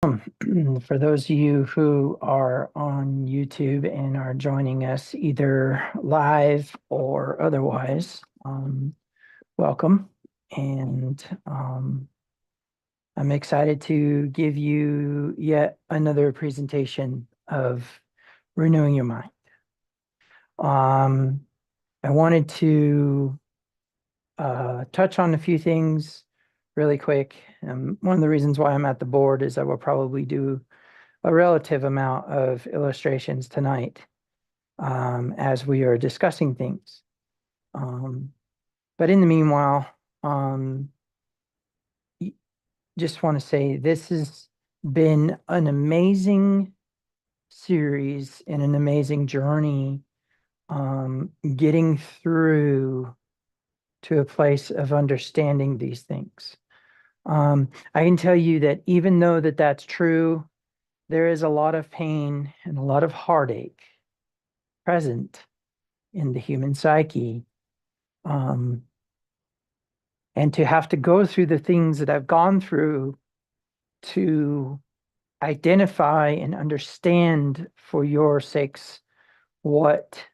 For those of you who are on YouTube and are joining us either live or otherwise, welcome. And I'm excited to give you yet another presentation of renewing your mind. I wanted to touch on a few things really quick. One of the reasons why I'm at the board is I will probably do a relative amount of illustrations tonight as we are discussing things. But in the meanwhile, just want to say this has been an amazing series and an amazing journey getting through to a place of understanding these things. I can tell you that even though that's true, there is a lot of pain and a lot of heartache present in the human psyche. And to have to go through the things that I've gone through to identify and understand for your sakes what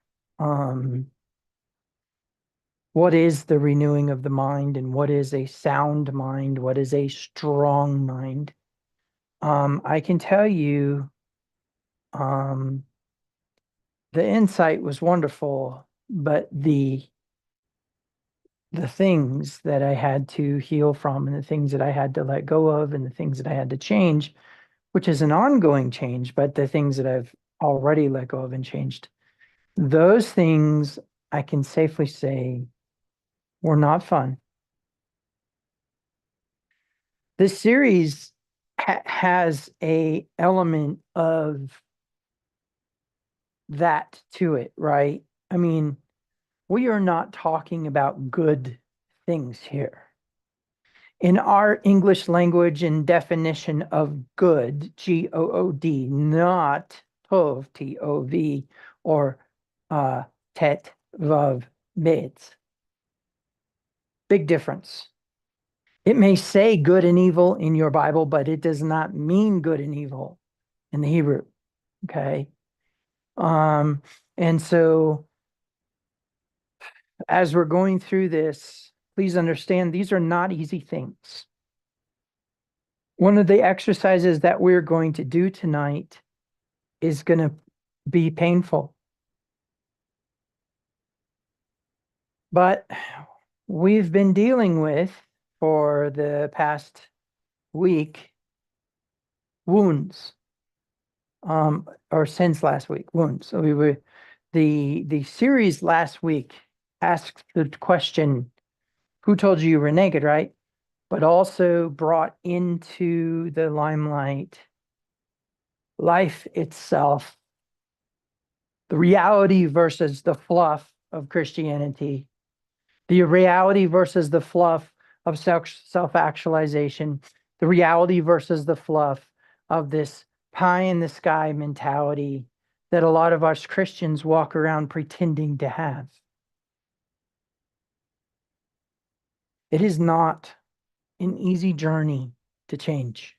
is the renewing of the mind and what is a sound mind, what is a strong mind. I can tell you the insight was wonderful, but the things that I had to heal from and the things that I had to let go of and the things that I had to change, which is an ongoing change, but the things that I've already let go of and changed, those things I can safely say were not fun. This series has a element of that to it, right? I mean, we are not talking about good things here. In our English language and definition of good, Good, not tov, Tov, or tet, vav, bet. Big difference. It may say good and evil in your Bible, but it does not mean good and evil in the Hebrew. Okay. And so as we're going through this, please understand these are not easy things. One of the exercises that we're going to do tonight is going to be painful. But we've been dealing with, for the past week, wounds, or since last week, wounds. So the series last week asked the question, who told you were naked, right? But also brought into the limelight life itself, the reality versus the fluff of Christianity, the reality versus the fluff of self-actualization, the reality versus the fluff of this pie in the sky mentality that a lot of us Christians walk around pretending to have. It is not an easy journey to change,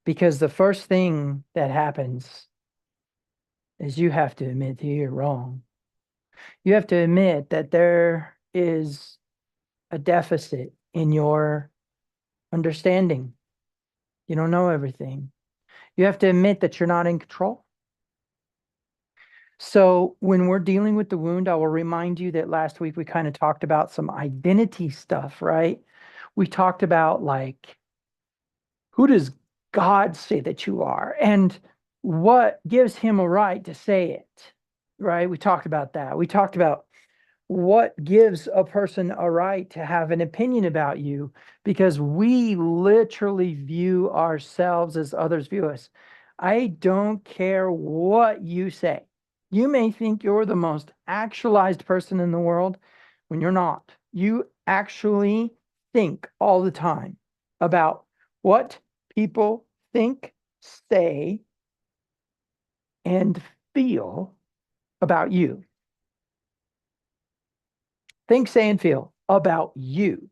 because the first thing that happens is you have to admit that you're wrong. You have to admit that there is a deficit in your understanding. You don't know everything. You have to admit that you're not in control. So when we're dealing with the wound, I will remind you that last week we kind of talked about some identity stuff, right? We talked about, like, who does God say that you are? And what gives him a right to say it, right? We talked about that. We talked about what gives a person a right to have an opinion about you, because we literally view ourselves as others view us. I don't care what you say. You may think you're the most actualized person in the world when you're not. You actually think all the time about what people think, say, and feel about you. Think, say, and feel about you.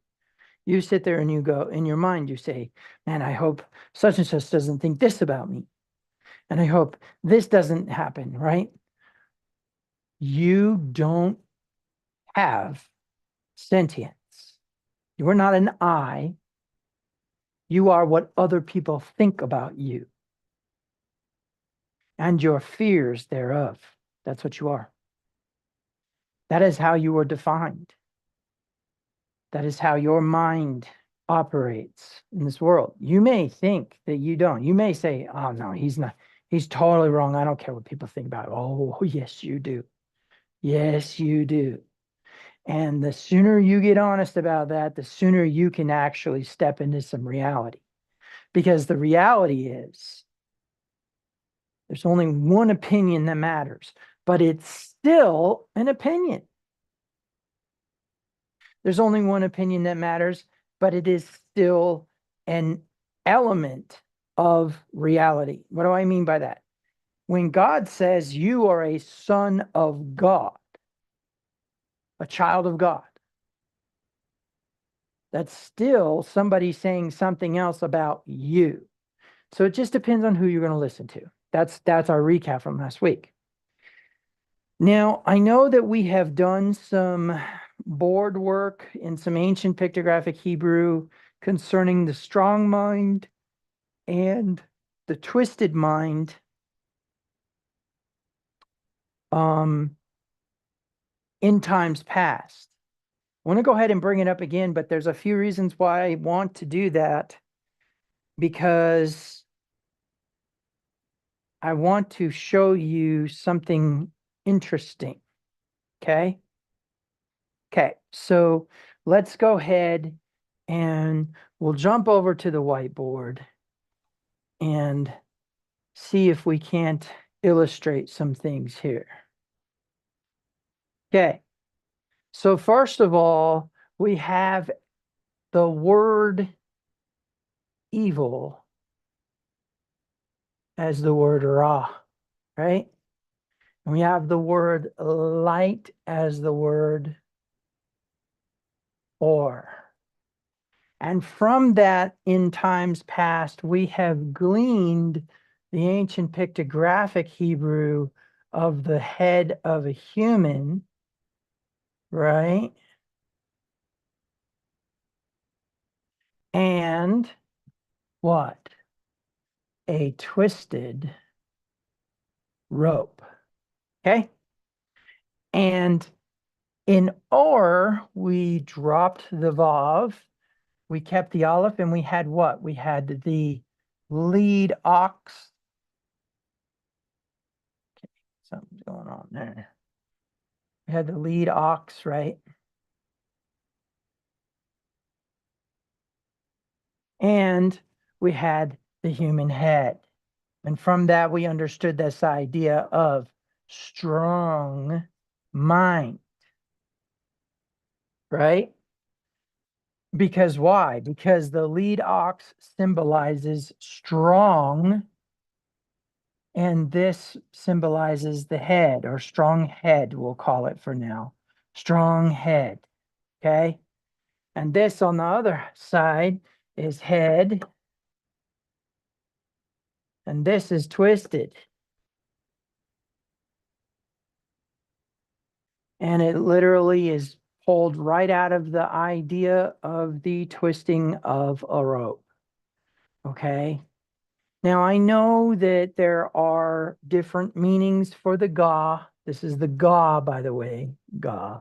You sit there and you go, in your mind, you say, man, I hope such and such doesn't think this about me. And I hope this doesn't happen, right? You don't have sentience. You are not an I. You are what other people think about you and your fears thereof. That's what you are. That is how you are defined. That is how your mind operates in this world. You may think that you don't. You may say, oh, no, he's not. He's totally wrong. I don't care what people think about it. Oh, yes, you do. Yes, you do. And the sooner you get honest about that, the sooner you can actually step into some reality. Because the reality is there's only one opinion that matters, but it's still an opinion. There's only one opinion that matters, but it is still an element of reality. What do I mean by that? When God says you are a son of God, a child of God, that's still somebody saying something else about you. So it just depends on who you're going to listen to. That's our recap from last week. Now, I know that we have done some board work in some ancient pictographic Hebrew concerning the strong mind and the twisted mind. In times past. I want to go ahead and bring it up again, but there's a few reasons why I want to do that, because I want to show you something interesting. Okay. Okay. So let's go ahead and we'll jump over to the whiteboard and see if we can't illustrate some things here. Okay. So first of all, we have the word evil as the word ra, right? And we have the word light as the word or. And from that, in times past, we have gleaned the ancient pictographic Hebrew of the head of a human, right? And what? A twisted rope. Okay. And in or, we dropped the vav, we kept the aleph, and we had what? We had the lead ox. Okay, something's going on there. We had the lead ox, right? And we had the human head. And from that, we understood this idea of strong mind, right? Because why? Because the lead ox symbolizes strong, and this symbolizes the head, or strong head, we'll call it for now. Strong head, okay? And this on the other side is head, and this is twisted. And it literally is pulled right out of the idea of the twisting of a rope, okay? Now, I know that there are different meanings for the ga. This is the ga, by the way, ga.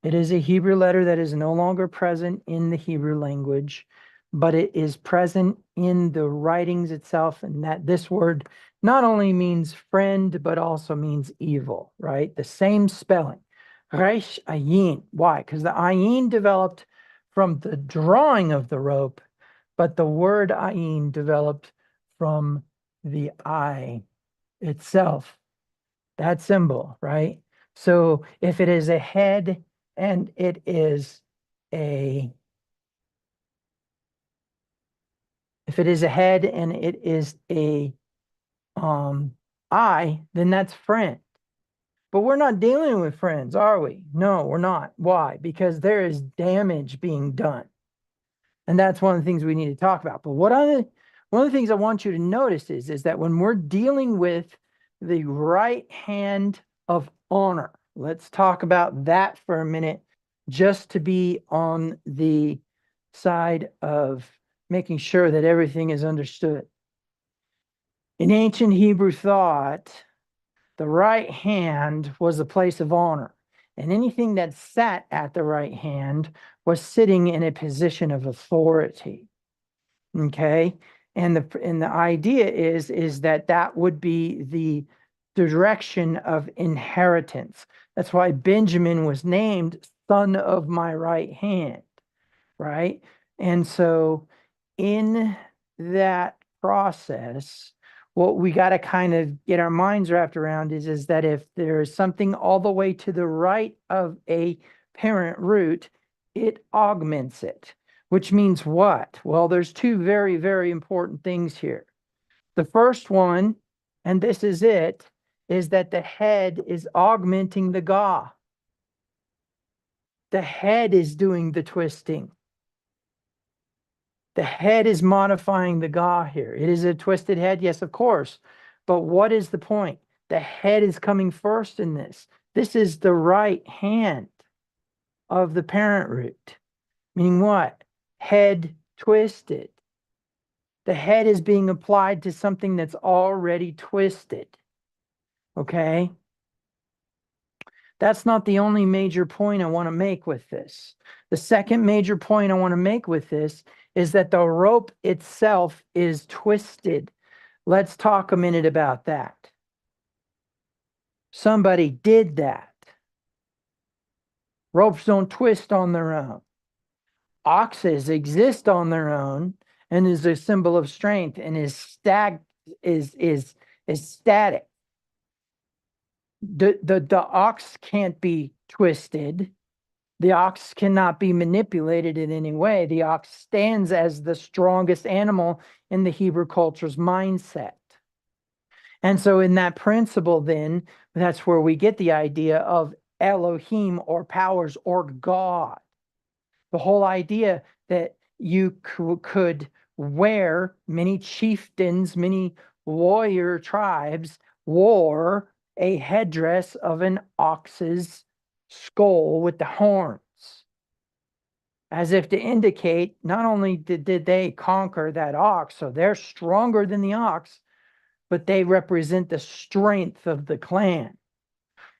It is a Hebrew letter that is no longer present in the Hebrew language, but it is present in the writings itself, and that this word not only means friend, but also means evil, right? The same spelling. Resh ayin. Why? Because the ayin developed from the drawing of the rope, but the word ayin developed from the eye itself, that symbol, right? So if it is a head and it is a, if it is a head and it is a eye, then that's friend. But we're not dealing with friends, are we? No, we're not. Why? Because there is damage being done. And that's one of the things we need to talk about. But one of the things I want you to notice is that when we're dealing with the right hand of honor, let's talk about that for a minute, just to be on the side of making sure that everything is understood. In ancient Hebrew thought, the right hand was the place of honor, and anything that sat at the right hand was sitting in a position of authority. Okay, and the idea is that that would be the direction of inheritance. That's why Benjamin was named son of my right hand, right? And so in that process, what we got to kind of get our minds wrapped around is that if there's something all the way to the right of a parent root, it augments it, which means what? Well, there's two very, very important things here. The first one, and this is it, is that the head is augmenting the ga. The head is doing the twisting. The head is modifying the ga here. It is a twisted head, yes, of course. But what is the point? The head is coming first in this. This is the right hand of the parent root. Meaning what? Head twisted. The head is being applied to something that's already twisted. Okay? That's not the only major point I want to make with this. The second major point I want to make with this is that the rope itself is twisted. Let's talk a minute about that. Somebody did that. Ropes don't twist on their own. Oxes exist on their own and is a symbol of strength and is static. The ox can't be twisted. The ox cannot be manipulated in any way. The ox stands as the strongest animal in the Hebrew culture's mindset. And so in that principle, then, that's where we get the idea of Elohim or powers or God. The whole idea that you could wear, many chieftains, many warrior tribes wore a headdress of an ox's skull with the horns, as if to indicate not only did they conquer that ox, so they're stronger than the ox, but they represent the strength of the clan.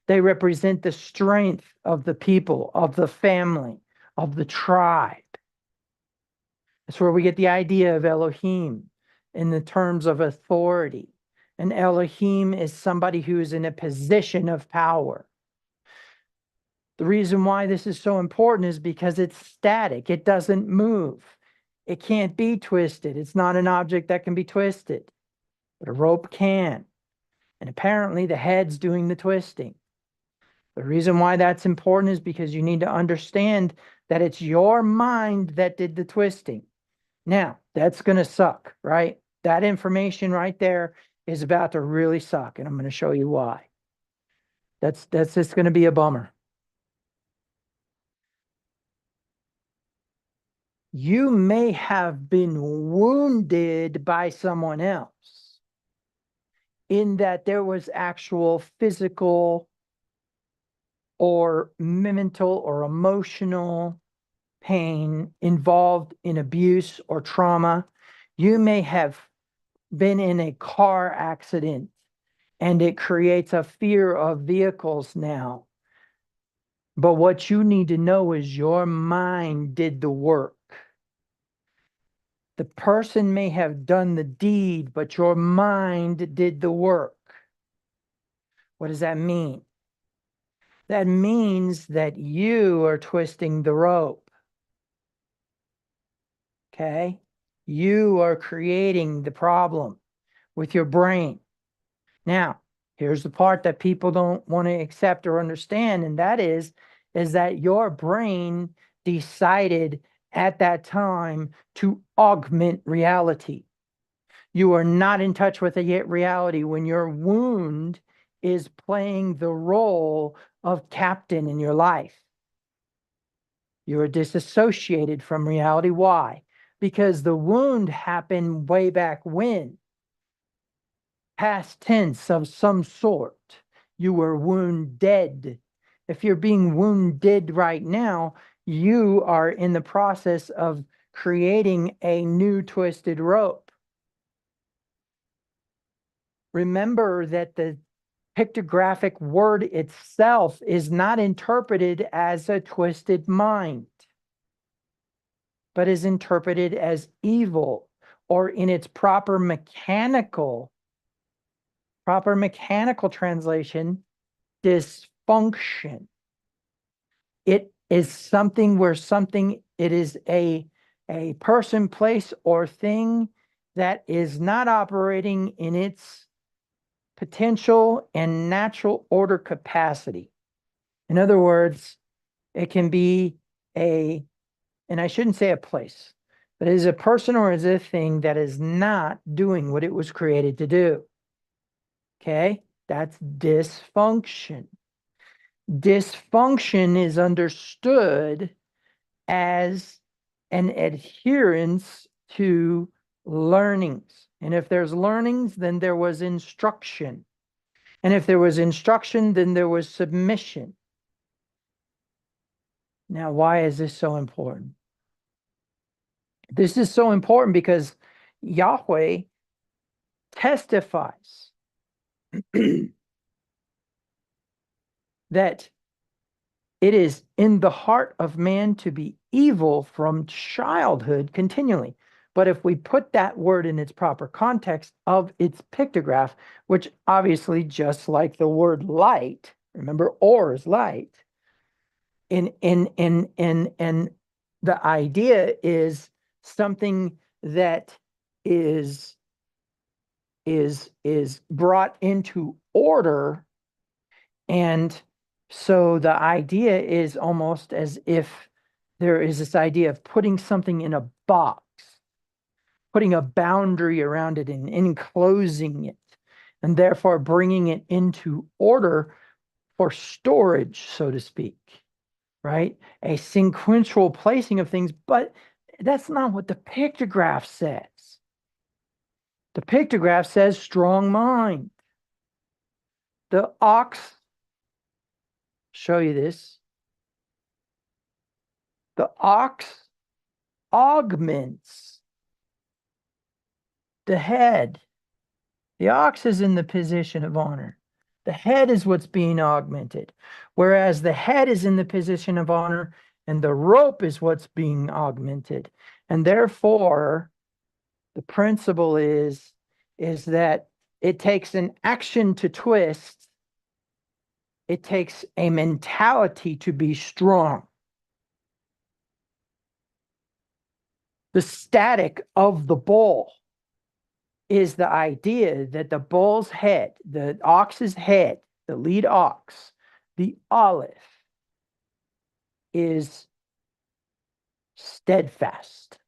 They represent the strength of the people, of the family, of the tribe. That's where we get the idea of Elohim in the terms of authority. And Elohim is somebody who is in a position of power. The reason why this is so important is because it's static. It doesn't move. It can't be twisted. It's not an object that can be twisted, but a rope can. And apparently the head's doing the twisting. The reason why that's important is because you need to understand that it's your mind that did the twisting. Now, that's going to suck, right? That information right there is about to really suck, and I'm going to show you why. That's just going to be a bummer. You may have been wounded by someone else in that there was actual physical or mental or emotional pain involved in abuse or trauma. You may have been in a car accident and it creates a fear of vehicles now. But what you need to know is your mind did the work. The person may have done the deed, but your mind did the work. What does that mean? That means that you are twisting the rope. Okay? You are creating the problem with your brain. Now, here's the part that people don't want to accept or understand, and that is that your brain decided at that time to augment reality. You are not in touch with a reality when your wound is playing the role of captain in your life. You are disassociated from reality. Why? because the wound happened way back when. Past tense of some sort. You were wounded. If you're being wounded right now, you are in the process of creating a new twisted rope. Remember that the pictographic word itself is not interpreted as a twisted mind, but is interpreted as evil, or in its proper mechanical translation, dysfunction. It is something where it is a person, place, or thing that is not operating in its potential and natural order capacity. In other words, it can be and I shouldn't say a place, but it is a person or is a thing that is not doing what it was created to do. Okay, that's dysfunction. Dysfunction is understood as an adherence to learnings. And if there's learnings, then there was instruction. And if there was instruction, then there was submission. Now, why is this so important? This is so important because Yahweh testifies that it is in the heart of man to be evil from childhood continually. But if we put that word in its proper context of its pictograph, which obviously, just like the word light, remember, or is light, and the idea is something that is brought into order. And so the idea is almost as if there is this idea of putting something in a box, putting a boundary around it and enclosing it, and therefore bringing it into order for storage, so to speak, right? A sequential placing of things, but that's not what the pictograph says. The pictograph says strong mind. The ox, show you this. The ox augments the head. The ox is in the position of honor. The head is what's being augmented, whereas the head is in the position of honor and the rope is what's being augmented. And therefore, the principle is that it takes an action to twist. It takes a mentality to be strong. The static of the bull is the idea that the bull's head, the ox's head, the lead ox, the Aleph, is steadfast.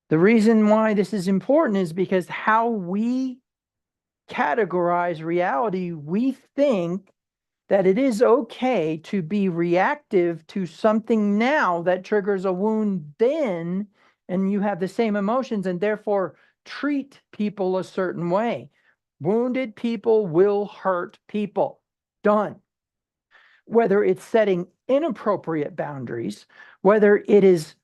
The reason why this is important is because how we categorize reality, we think that it is okay to be reactive to something now that triggers a wound then, and you have the same emotions and therefore treat people a certain way. Wounded people will hurt people. Done. Whether it's setting inappropriate boundaries, whether it is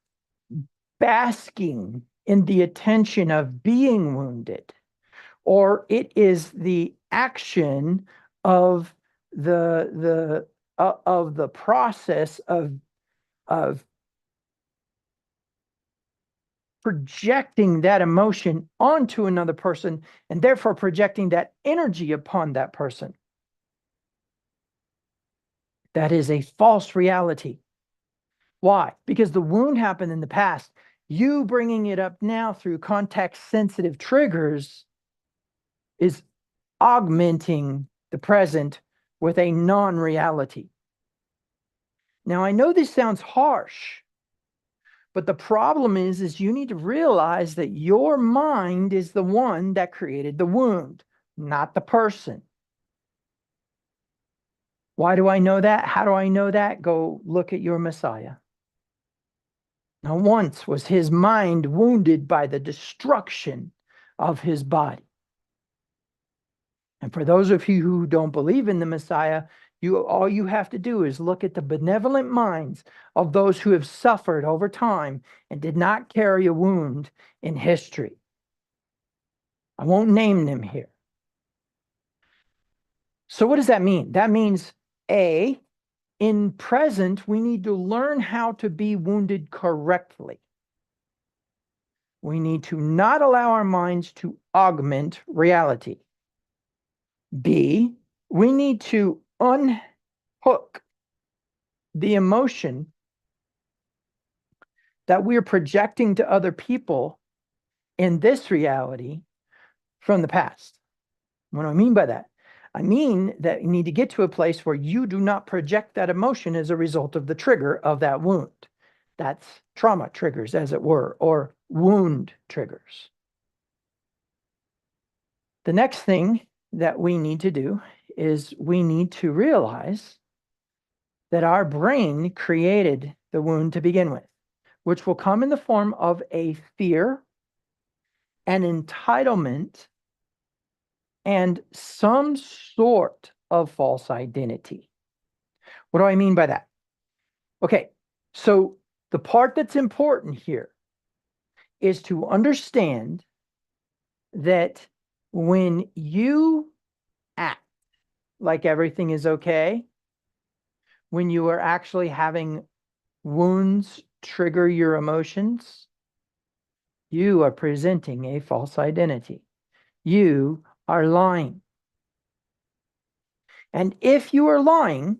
basking in the attention of being wounded, or it is the action of the process of projecting that emotion onto another person and therefore projecting that energy upon that person. That is a false reality. Why? Because the wound happened in the past. You bringing it up now through context-sensitive triggers is augmenting the present with a non-reality. Now, I know this sounds harsh, but the problem is you need to realize that your mind is the one that created the wound, not the person. Why do I know that? How do I know that? Go look at your Messiah. Not once was his mind wounded by the destruction of his body. And for those of you who don't believe in the Messiah, all you have to do is look at the benevolent minds of those who have suffered over time and did not carry a wound in history. I won't name them here. So what does that mean? That means, A, in present, we need to learn how to be wounded correctly. We need to not allow our minds to augment reality. B, we need to unhook the emotion that we're projecting to other people in this reality from the past. What do I mean by that? I mean that you need to get to a place where you do not project that emotion as a result of the trigger of that wound. That's trauma triggers, as it were, or wound triggers. The next thing that we need to do is we need to realize that our brain created the wound to begin with, which will come in the form of a fear, an entitlement, and some sort of false identity. What do I mean by that? Okay, so the part that's important here is to understand that when you act like everything is okay, when you are actually having wounds trigger your emotions, you are presenting a false identity. You are lying. And if you are lying,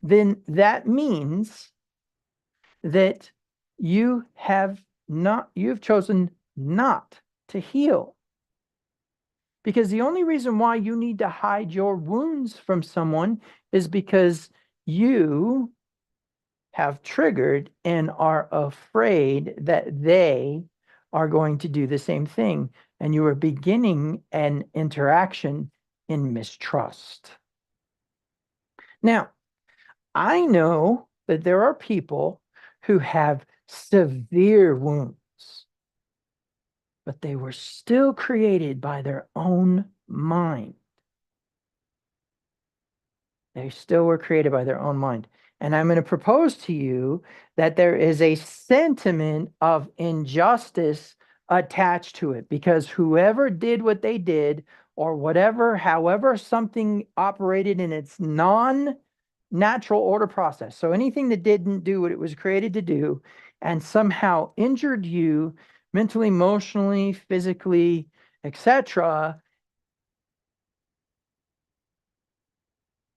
then that means that you've chosen not to heal. Because the only reason why you need to hide your wounds from someone is because you have triggered and are afraid that they are going to do the same thing. And you are beginning an interaction in mistrust. Now, I know that there are people who have severe wounds, but they were still created by their own mind. They still were created by their own mind. And I'm going to propose to you that there is a sentiment of injustice attached to it, because whoever did what they did, or whatever, however something operated in its non-natural order process, so anything that didn't do what it was created to do and somehow injured you mentally, emotionally, physically, etc.,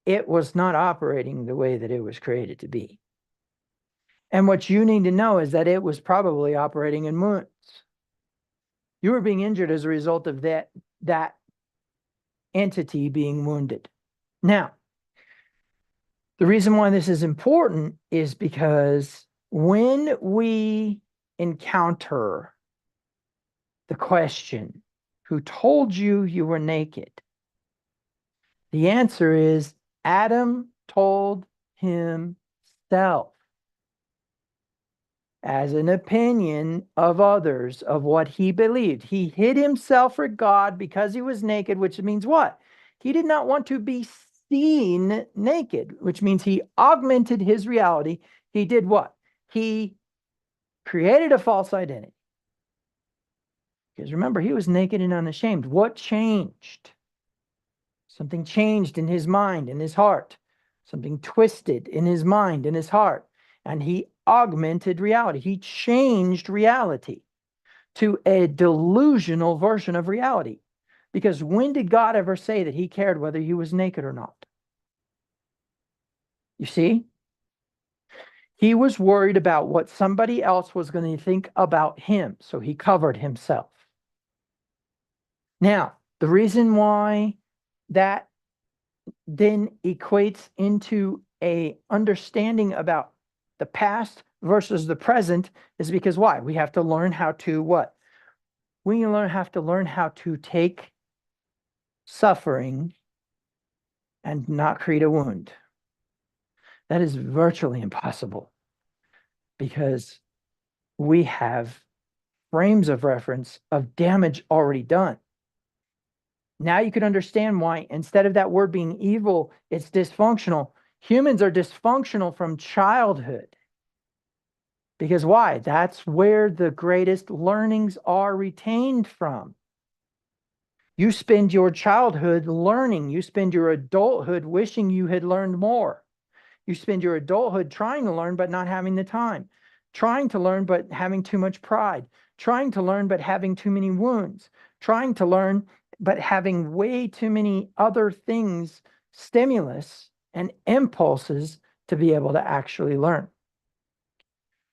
it was not operating the way that it was created to be. And what you need to know is that it was probably operating in wounds. You were being injured as a result of that entity being wounded. Now, the reason why this is important is because when we encounter the question, who told you you were naked? The answer is Adam told himself, as an opinion of others of what he believed. He hid himself from God because he was naked, which means what? He did not want to be seen naked, which means he augmented his reality. He did what? He created a false identity. Because remember, he was naked and unashamed. What changed? Something changed in his mind, in his heart. Something twisted in his mind, in his heart. And he augmented reality. He changed reality to a delusional version of reality. Because when did God ever say that he cared whether he was naked or not? You see? He was worried about what somebody else was going to think about him, so he covered himself. Now, the reason why that then equates into a understanding about the past versus the present is because why? We have to learn how to what? We have to learn how to take suffering and not create a wound. That is virtually impossible, because we have frames of reference of damage already done. Now you can understand why instead of that word being evil, it's dysfunctional. Humans are dysfunctional from childhood. Because why? That's where the greatest learnings are retained from. You spend your childhood learning. You spend your adulthood wishing you had learned more. You spend your adulthood trying to learn, but not having the time. Trying to learn, but having too much pride. Trying to learn, but having too many wounds. Trying to learn, but having way too many other things, stimulus and impulses to be able to actually learn.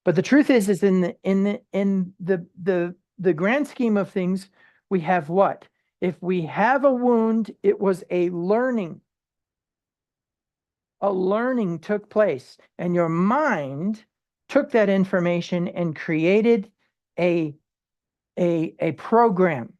But the truth is in the grand scheme of things, we have what? If we have a wound, it was a learning. A learning took place, and your mind took that information and created a program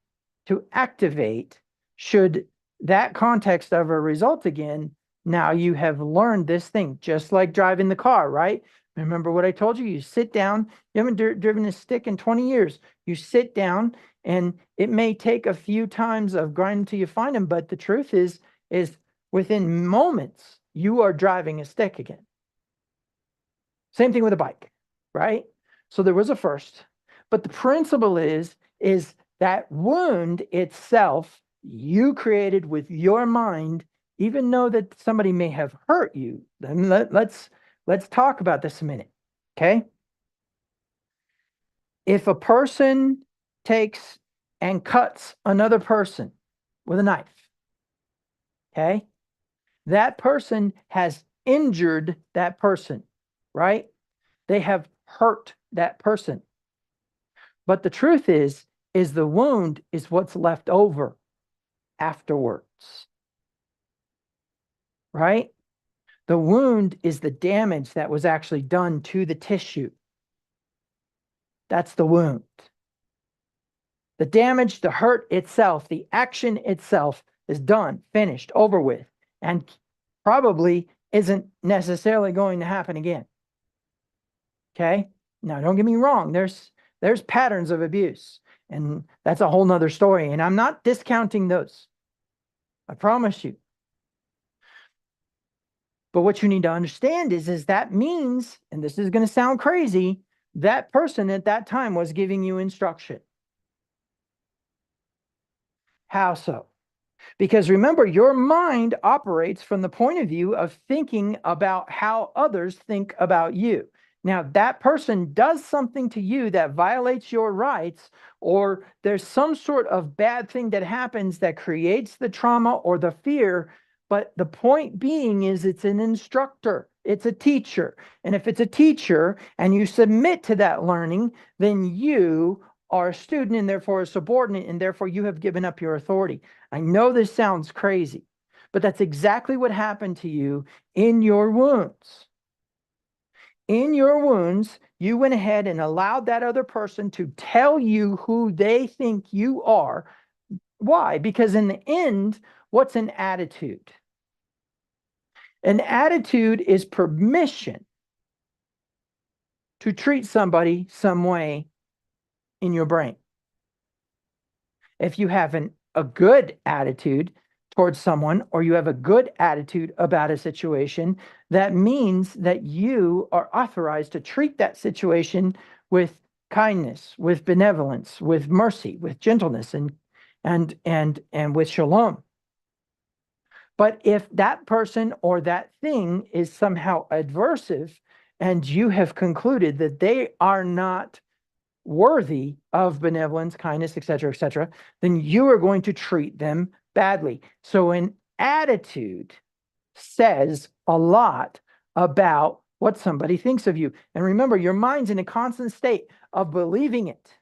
to activate should that context ever result again. Now you have learned this thing, just like driving the car, right? Remember what I told you? You sit down, you haven't driven a stick in 20 years. You sit down, and it may take a few times of grinding until you find them, but the truth is within moments, you are driving a stick again. Same thing with a bike, right? So there was a first, but the principle is that wound itself you created with your mind, even though that somebody may have hurt you. Then let's talk about this a minute, okay? If a person takes and cuts another person with a knife, okay? That person has injured that person, right? They have hurt that person. But the truth is the wound is what's left over afterwards, right? The wound is the damage that was actually done to the tissue. That's the wound. The damage, the hurt itself, the action itself is done, finished, over with, and probably isn't necessarily going to happen again. Okay? Now, don't get me wrong. There's patterns of abuse, and that's a whole nother story, and I'm not discounting those. I promise you. But what you need to understand is that means, and this is going to sound crazy, that person at that time was giving you instruction. How so? Because remember, your mind operates from the point of view of thinking about how others think about you. Now, that person does something to you that violates your rights, or there's some sort of bad thing that happens that creates the trauma or the fear. But the point being is it's an instructor, it's a teacher. And if it's a teacher and you submit to that learning, then you are a student and therefore a subordinate, and therefore you have given up your authority. I know this sounds crazy, but that's exactly what happened to you in your wounds. In your wounds, you went ahead and allowed that other person to tell you who they think you are. Why? Because in the end, what's an attitude? An attitude is permission to treat somebody some way in your brain. If you have a good attitude towards someone, or you have a good attitude about a situation, that means that you are authorized to treat that situation with kindness, with benevolence, with mercy, with gentleness, and with shalom. But if that person or that thing is somehow adversive, and you have concluded that they are not worthy of benevolence, kindness, etc., then you are going to treat them badly. So an attitude says a lot about what somebody thinks of you. And remember, your mind's in a constant state of believing it.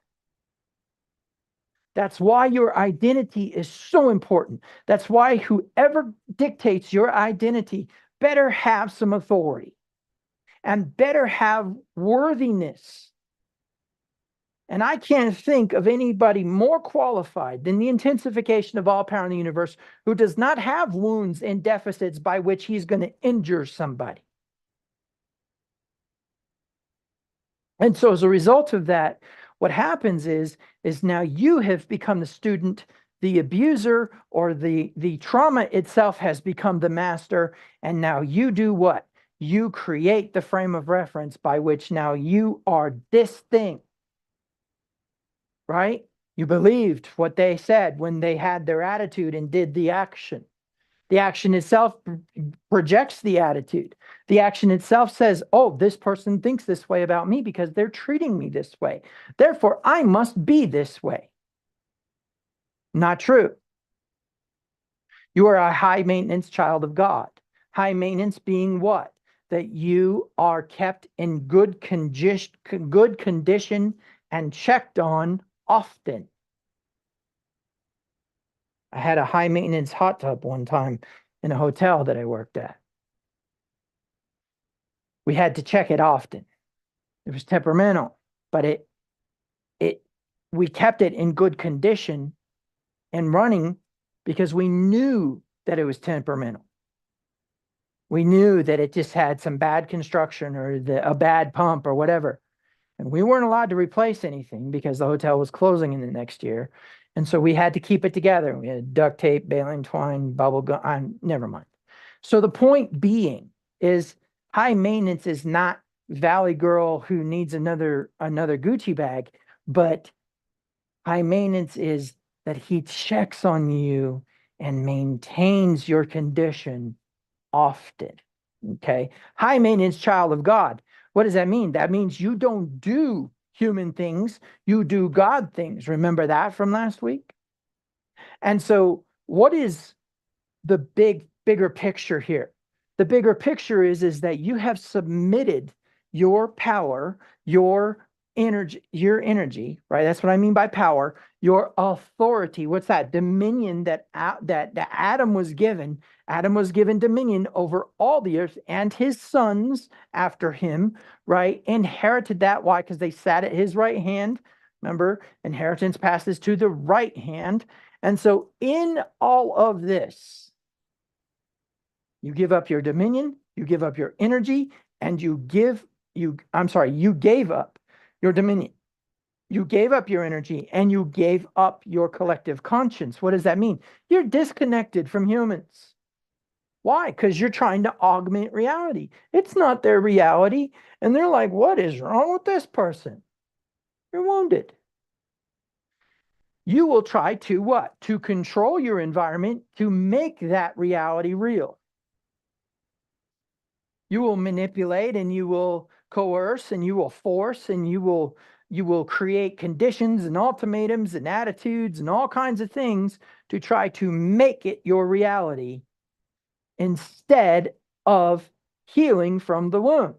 That's why your identity is so important. That's why whoever dictates your identity better have some authority and better have worthiness. And I can't think of anybody more qualified than the intensification of all power in the universe who does not have wounds and deficits by which he's going to injure somebody. And so as a result of that, what happens is now you have become the student, the abuser, or the trauma itself has become the master. And now you do what? You create the frame of reference by which now you are this thing, right? You believed what they said when they had their attitude and did the action. The action itself projects the attitude. The action itself says, oh, this person thinks this way about me because they're treating me this way. Therefore, I must be this way. Not true. You are a high maintenance child of God. High maintenance being what? That you are kept in good condition and checked on often. I had a high maintenance hot tub one time in a hotel that I worked at. We had to check it often. It was temperamental, but we kept it in good condition and running because we knew that it was temperamental. We knew that it just had some bad construction or a bad pump or whatever. And we weren't allowed to replace anything because the hotel was closing in the next year. And so we had to keep it together. We had duct tape, baling twine, bubble gum, never mind. So the point being is high maintenance is not Valley Girl who needs another Gucci bag, but high maintenance is that he checks on you and maintains your condition often. Okay. High maintenance child of God. What does that mean? That means you don't do human things, you do God things. Remember that from last week? And so, what is the bigger picture here? The bigger picture is that you have submitted your power, your energy, right? That's what I mean by power, your authority. What's that? Dominion that Adam was given. Adam was given dominion over all the earth, and his sons after him, right? Inherited that. Why? Because they sat at his right hand. Remember, inheritance passes to the right hand. And so in all of this, you give up your dominion, you give up your energy, and you gave up your dominion. You gave up your energy and you gave up your collective conscience. What does that mean? You're disconnected from humans. Why? Because you're trying to augment reality. It's not their reality. And they're like, what is wrong with this person? You're wounded. You will try to what? To control your environment to make that reality real. You will manipulate and you will coerce and you will force and you will create conditions and ultimatums and attitudes and all kinds of things to try to make it your reality instead of healing from the wound.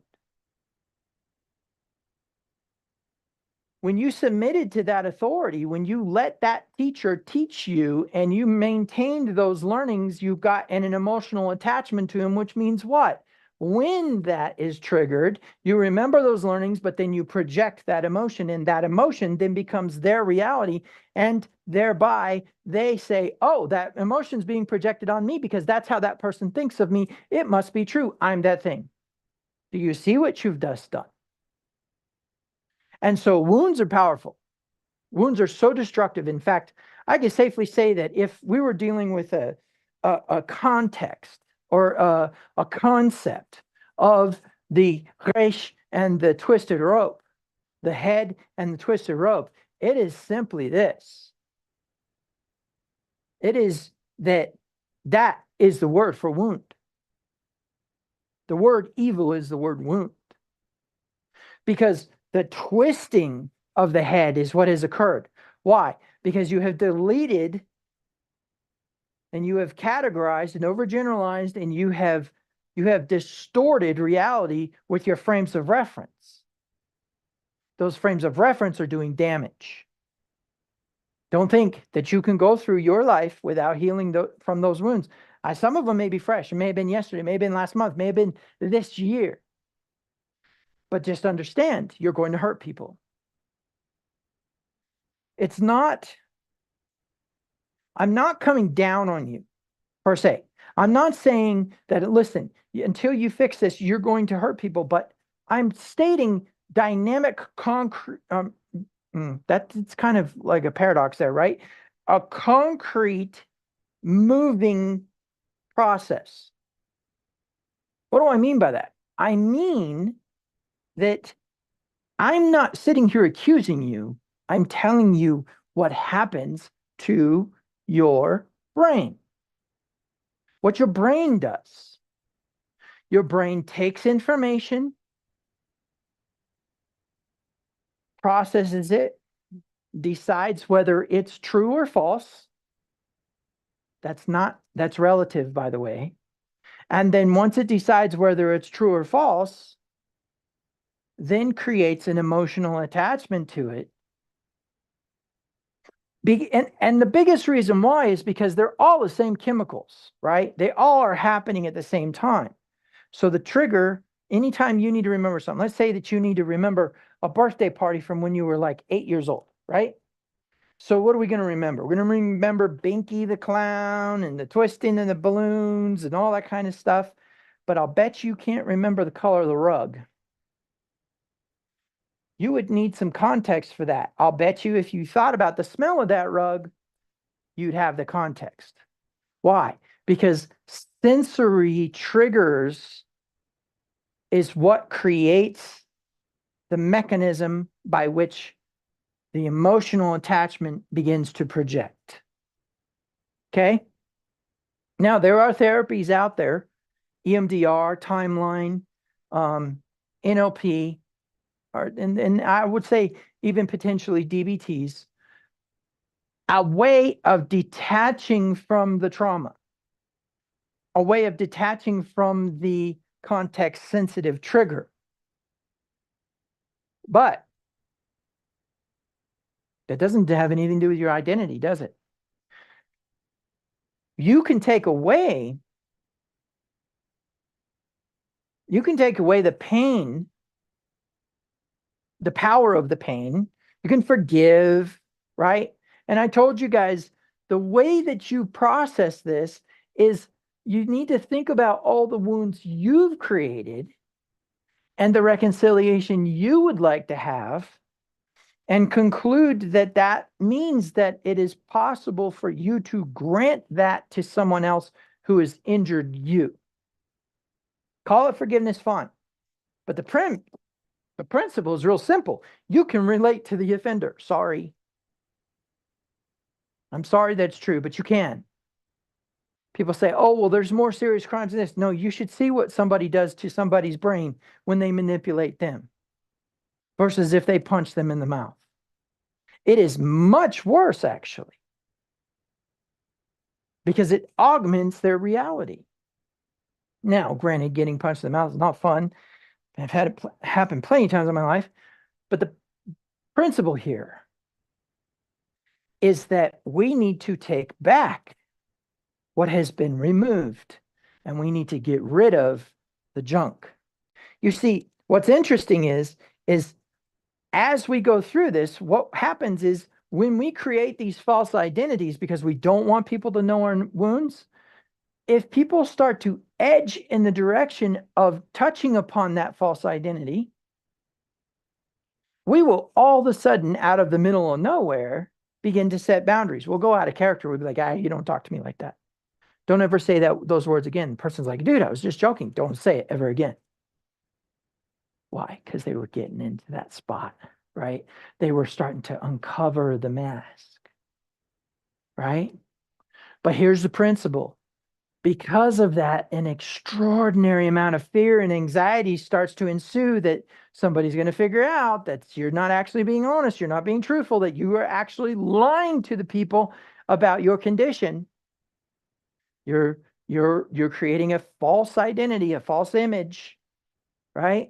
When you submitted to that authority, when you let that teacher teach you and you maintained those learnings, you've got an emotional attachment to him, which means what? When that is triggered, you remember those learnings, but then you project that emotion, and that emotion then becomes their reality. And thereby they say, oh, that emotion's being projected on me because that's how that person thinks of me. It must be true. I'm that thing. Do you see what you've just done? And so wounds are powerful. Wounds are so destructive. In fact, I can safely say that if we were dealing with a context or a concept of the resh and the twisted rope, the head and the twisted rope, it is simply this. It is that is the word for wound. The word evil is the word wound. Because the twisting of the head is what has occurred. Why? Because you have deleted and you have categorized and overgeneralized and you have distorted reality with your frames of reference. Those frames of reference are doing damage. Don't think that you can go through your life without healing from those wounds. Some of them may be fresh. It may have been yesterday, it may have been last month, may have been this year. But just understand, you're going to hurt people. I'm not coming down on you per se. I'm not saying that, listen, until you fix this, you're going to hurt people, but I'm stating dynamic concrete, that's kind of like a paradox there, right? A concrete moving process. What do I mean by that? I mean that I'm not sitting here accusing you. I'm telling you what happens to your brain. What your brain does. Your brain takes information, processes it, decides whether it's true or false. That's relative, by the way. And then once it decides whether it's true or false, then creates an emotional attachment to it. And the biggest reason why is because they're all the same chemicals, right? They all are happening at the same time. So the trigger, anytime you need to remember something, let's say that you need to remember a birthday party from when you were like 8 years old, right? So what are we going to remember? We're going to remember Binky the clown and the twisting and the balloons and all that kind of stuff. But I'll bet you can't remember the color of the rug. You would need some context for that. I'll bet you if you thought about the smell of that rug, you'd have the context. Why? Because sensory triggers is what creates the mechanism by which the emotional attachment begins to project. Okay? Now, there are therapies out there, EMDR, timeline, NLP, and I would say even potentially DBTs, a way of detaching from the trauma, a way of detaching from the context-sensitive trigger. But that doesn't have anything to do with your identity, does it? You can take away the pain, the power of the pain. You can forgive, right? And I told you guys, the way that you process this is you need to think about all the wounds you've created and the reconciliation you would like to have, and conclude that that means that it is possible for you to grant that to someone else who has injured you. Call it forgiveness, fine. But the principle is real simple. You can relate to the offender. Sorry. I'm sorry that's true, but you can. People say, oh, well, there's more serious crimes than this. No, you should see what somebody does to somebody's brain when they manipulate them versus if they punch them in the mouth. It is much worse, actually, because it augments their reality. Now, granted, getting punched in the mouth is not fun. I've had it happen plenty of times in my life. But the principle here is that we need to take back what has been removed, and we need to get rid of the junk. You see, what's interesting is as we go through this, what happens is when we create these false identities because we don't want people to know our wounds, if people start to edge in the direction of touching upon that false identity, we will all of a sudden, out of the middle of nowhere, begin to set boundaries. We'll go out of character. We'll be like, you don't talk to me like that. Don't ever say those words again. The person's like, dude, I was just joking. Don't say it ever again. Why? Because they were getting into that spot, right? They were starting to uncover the mask, right? But here's the principle. Because of that, an extraordinary amount of fear and anxiety starts to ensue that somebody's going to figure out that you're not actually being honest, you're not being truthful, that you are actually lying to the people about your condition. You're creating a false identity, a false image, right?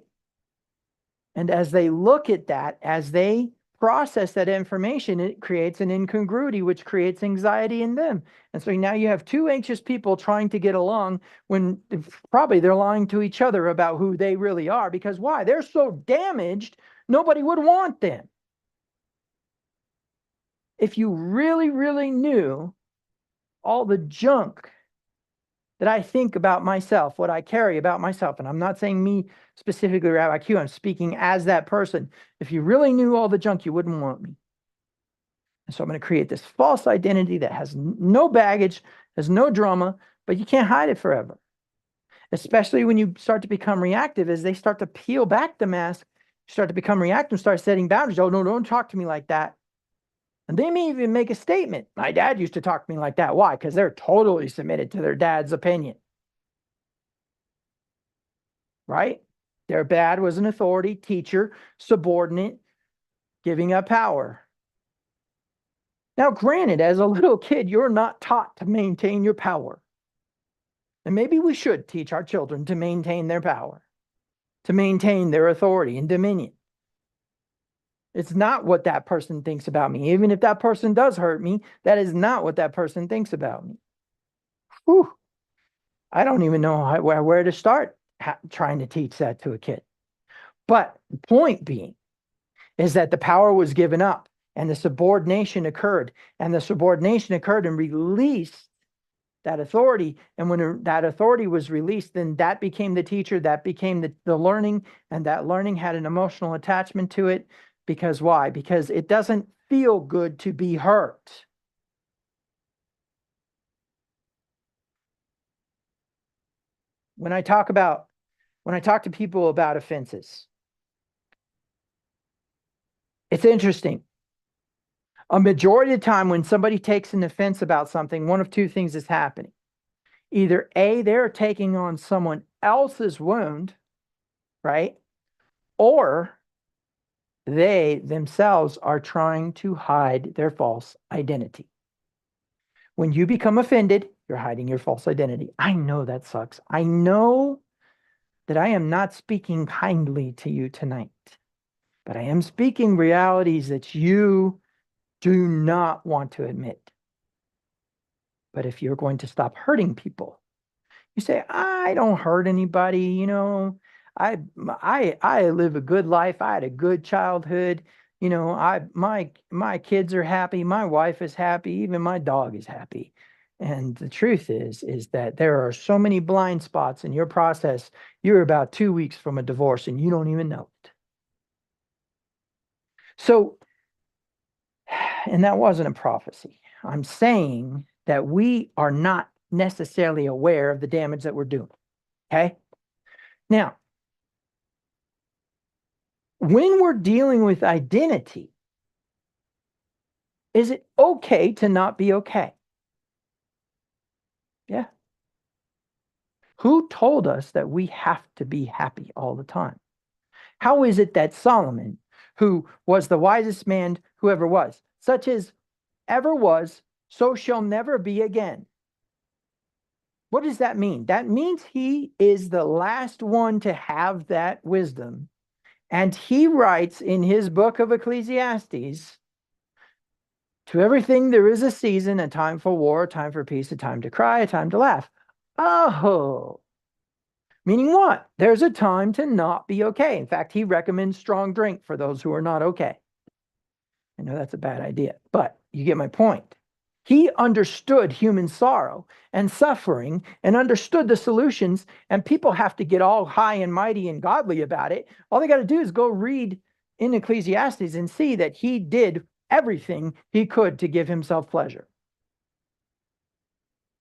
And as they look at that, as they process that information, it creates an incongruity, which creates anxiety in them. And so now you have two anxious people trying to get along when probably they're lying to each other about who they really are. Because why? They're so damaged, nobody would want them. If you really, really knew all the junk that I think about myself, what I carry about myself. And I'm not saying me specifically, Rabbi Q, I'm speaking as that person. If you really knew all the junk, you wouldn't want me. And so I'm going to create this false identity that has no baggage, has no drama, but you can't hide it forever. Especially when you start to become reactive, as they start to peel back the mask, you start to become reactive, start setting boundaries. Oh, no, don't talk to me like that. And they may even make a statement. My dad used to talk to me like that. Why? Because they're totally submitted to their dad's opinion. Right? Their dad was an authority, teacher, subordinate, giving up power. Now, granted, as a little kid, you're not taught to maintain your power. And maybe we should teach our children to maintain their power, to maintain their authority and dominion. It's not what that person thinks about me. Even if that person does hurt me, that is not what that person thinks about me. Whew. I don't even know where to start trying to teach that to a kid. But the point being is that the power was given up and the subordination occurred. And the subordination occurred and released that authority. And when that authority was released, then that became the teacher, that became the learning, and that learning had an emotional attachment to it. Because why? Because it doesn't feel good to be hurt. When I talk to people about offenses, it's interesting. A majority of the time when somebody takes an offense about something, one of two things is happening. Either A, they're taking on someone else's wound, right? Or they themselves are trying to hide their false identity. When you become offended, you're hiding your false identity. I know that sucks. I know that I am not speaking kindly to you tonight, but I am speaking realities that you do not want to admit. But if you're going to stop hurting people, you say, I don't hurt anybody, I live a good life. I had a good childhood. My kids are happy. My wife is happy. Even my dog is happy. And the truth is that there are so many blind spots in your process. You're about 2 weeks from a divorce and you don't even know it. So, and that wasn't a prophecy. I'm saying that we are not necessarily aware of the damage that we're doing. Okay. Now, when we're dealing with identity, is it okay to not be okay? Yeah. Who told us that we have to be happy all the time? How is it that Solomon, who was the wisest man who ever was, such as ever was, so shall never be again? What does that mean? That means he is the last one to have that wisdom. And he writes in his book of Ecclesiastes, to everything there is a season, a time for war, a time for peace, a time to cry, a time to laugh. Oh, meaning what? There's a time to not be okay. In fact, he recommends strong drink for those who are not okay. I know that's a bad idea, but you get my point. He understood human sorrow and suffering and understood the solutions, and people have to get all high and mighty and godly about it. All they got to do is go read in Ecclesiastes and see that he did everything he could to give himself pleasure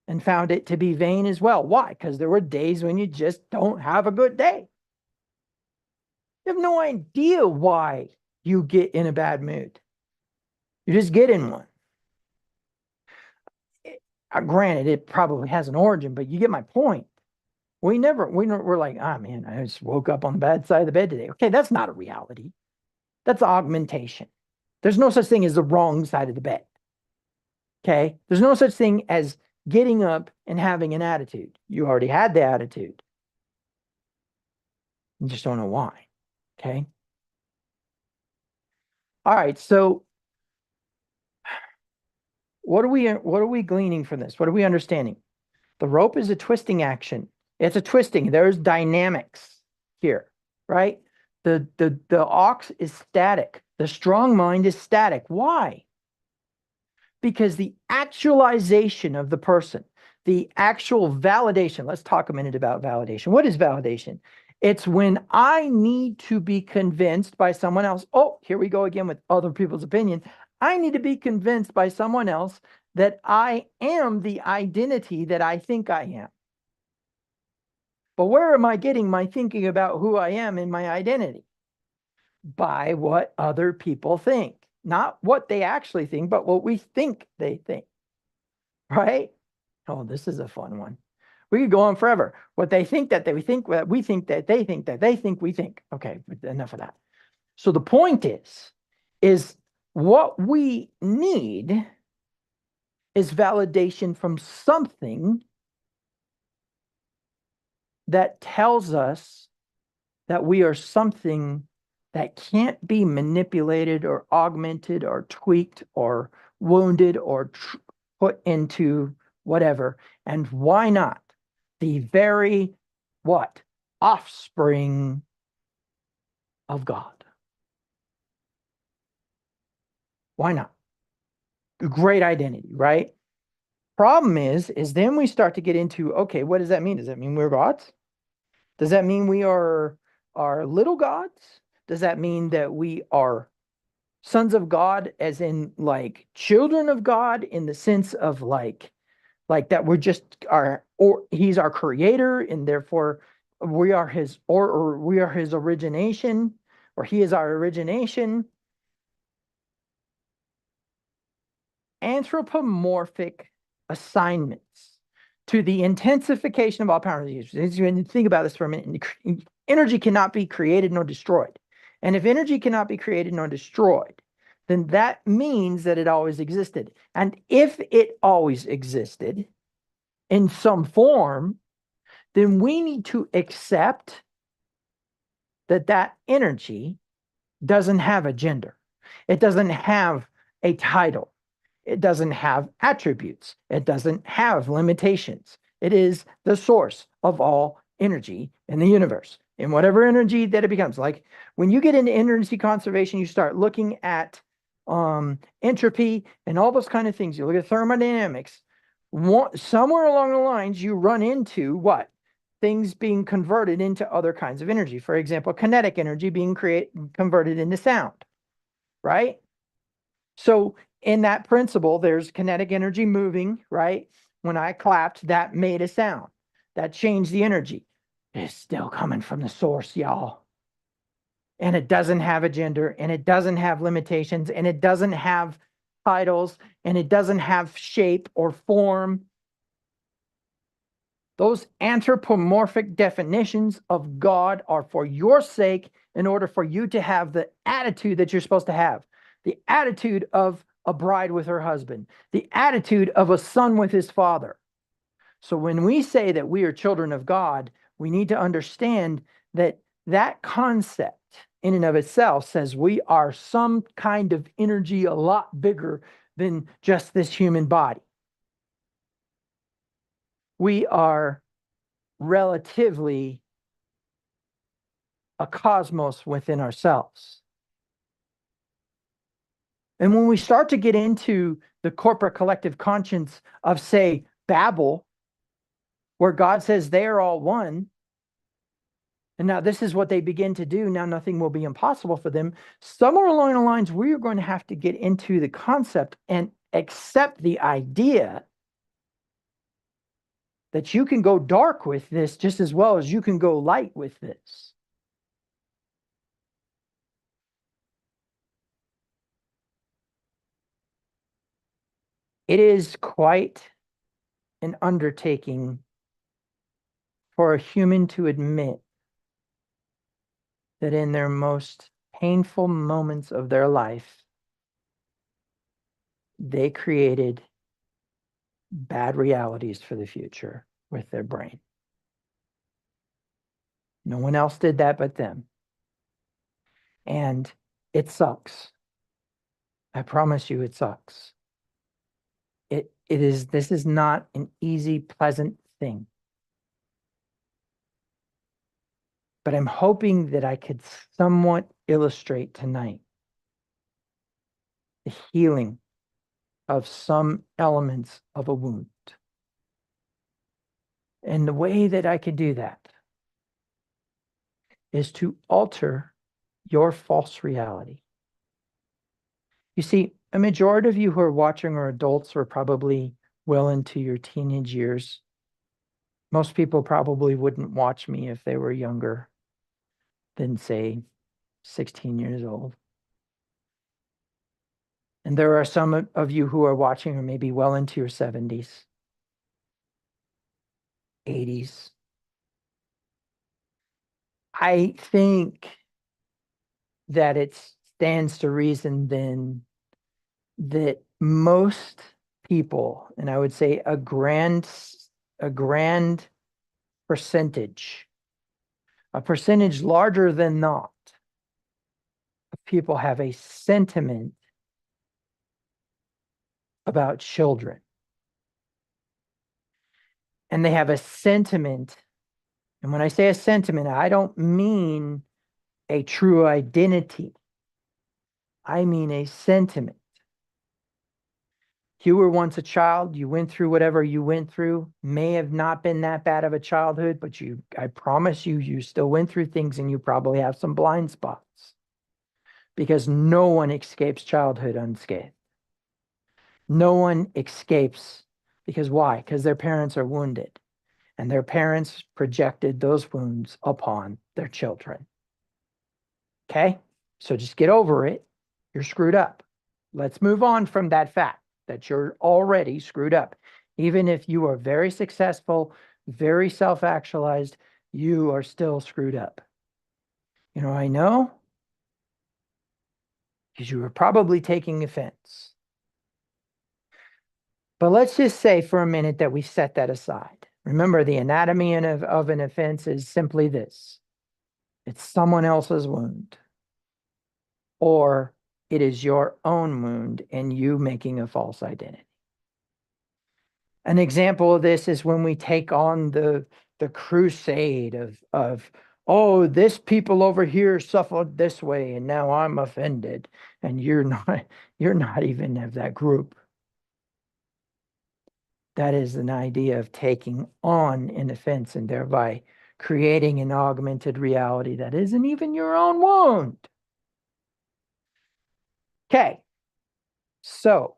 and found it to be vain as well. Why? Because there were days when you just don't have a good day. You have no idea why you get in a bad mood. You just get in one. Granted, it probably has an origin, but you get my point. We're like, man, I just woke up on the bad side of the bed today. Okay, that's not a reality. That's augmentation. There's no such thing as the wrong side of the bed. Okay, there's no such thing as getting up and having an attitude. You already had the attitude. You just don't know why. Okay. All right, so what are we gleaning from this? What are we understanding? The rope is a twisting action. It's a twisting. There's dynamics here, right? The ox is static. The strong mind is static. Why? Because the actualization of the person, the actual validation. Let's talk a minute about validation. What is validation? It's when I need to be convinced by someone else. Oh, here we go again with other people's opinion. I need to be convinced by someone else that I am the identity that I think I am. But where am I getting my thinking about who I am in my identity? By what other people think. Not what they actually think, but what we think they think. Right? Oh, this is a fun one. We could go on forever. What they think that they think, what we think that they think we think. Okay, enough of that. So the point is what we need is validation from something that tells us that we are something that can't be manipulated or augmented or tweaked or wounded or put into whatever. And why not? The very what? Offspring of God. Why not? Great identity, right? Problem is then we start to get into, okay, what does that mean? Does that mean we're gods? Does that mean we are little gods? Does that mean that we are sons of God, as in like children of God, in the sense of like that we're just he's our creator, and therefore we are his, or we are his origination, or he is our origination? Anthropomorphic assignments to the intensification of all power. When you think about this for a minute, energy cannot be created nor destroyed. And if energy cannot be created nor destroyed, then that means that it always existed. And if it always existed in some form, then we need to accept that that energy doesn't have a gender. It doesn't have a title. It doesn't have attributes. It doesn't have limitations. It is the source of all energy in the universe. And whatever energy that it becomes, like when you get into energy conservation, you start looking at entropy and all those kind of things. You look at thermodynamics. Somewhere along the lines, you run into what? Things being converted into other kinds of energy. For example, kinetic energy being converted into sound, right? So in that principle, there's kinetic energy moving, right? When I clapped, that made a sound. That changed the energy. It's still coming from the source, y'all. And it doesn't have a gender, and it doesn't have limitations, and it doesn't have titles, and it doesn't have shape or form. Those anthropomorphic definitions of God are for your sake, in order for you to have the attitude that you're supposed to have. The attitude of a bride with her husband, the attitude of a son with his father. So when we say that we are children of God, we need to understand that that concept in and of itself says we are some kind of energy a lot bigger than just this human body. We are relatively a cosmos within ourselves. And when we start to get into the corporate collective conscience of, say, Babel, where God says they are all one, and now this is what they begin to do, now nothing will be impossible for them. Somewhere along the lines, we are going to have to get into the concept and accept the idea that you can go dark with this just as well as you can go light with this. It is quite an undertaking for a human to admit that in their most painful moments of their life, they created bad realities for the future with their brain. No one else did that but them. And it sucks. I promise you it sucks. This is not an easy, pleasant thing. But I'm hoping that I could somewhat illustrate tonight the healing of some elements of a wound. And the way that I can do that is to alter your false reality. You see, a majority of you who are watching are adults or probably well into your teenage years. Most people probably wouldn't watch me if they were younger than, say, 16 years old. And there are some of you who are watching who may be well into your 70s, 80s. I think that it stands to reason then that most people, and I would say a grand percentage, a percentage larger than not, of people have a sentiment about children. And they have a sentiment, and when I say a sentiment, I don't mean a true identity. I mean a sentiment. You were once a child, you went through whatever you went through, may have not been that bad of a childhood, but I promise you still went through things and you probably have some blind spots. Because no one escapes childhood unscathed. No one escapes, because why? Because their parents are wounded and their parents projected those wounds upon their children. Okay? So just get over it. You're screwed up. Let's move on from that fact that you're already screwed up. Even if you are very successful, very self-actualized, you are still screwed up. You know, I know because you were probably taking offense. But let's just say for a minute that we set that aside. Remember, the anatomy of an offense is simply this. It's someone else's wound, or it is your own wound and you making a false identity. An example of this is when we take on the crusade of, oh, this people over here suffered this way and now I'm offended, and you're not even of that group. That is an idea of taking on an offense and thereby creating an augmented reality that isn't even your own wound. Okay, so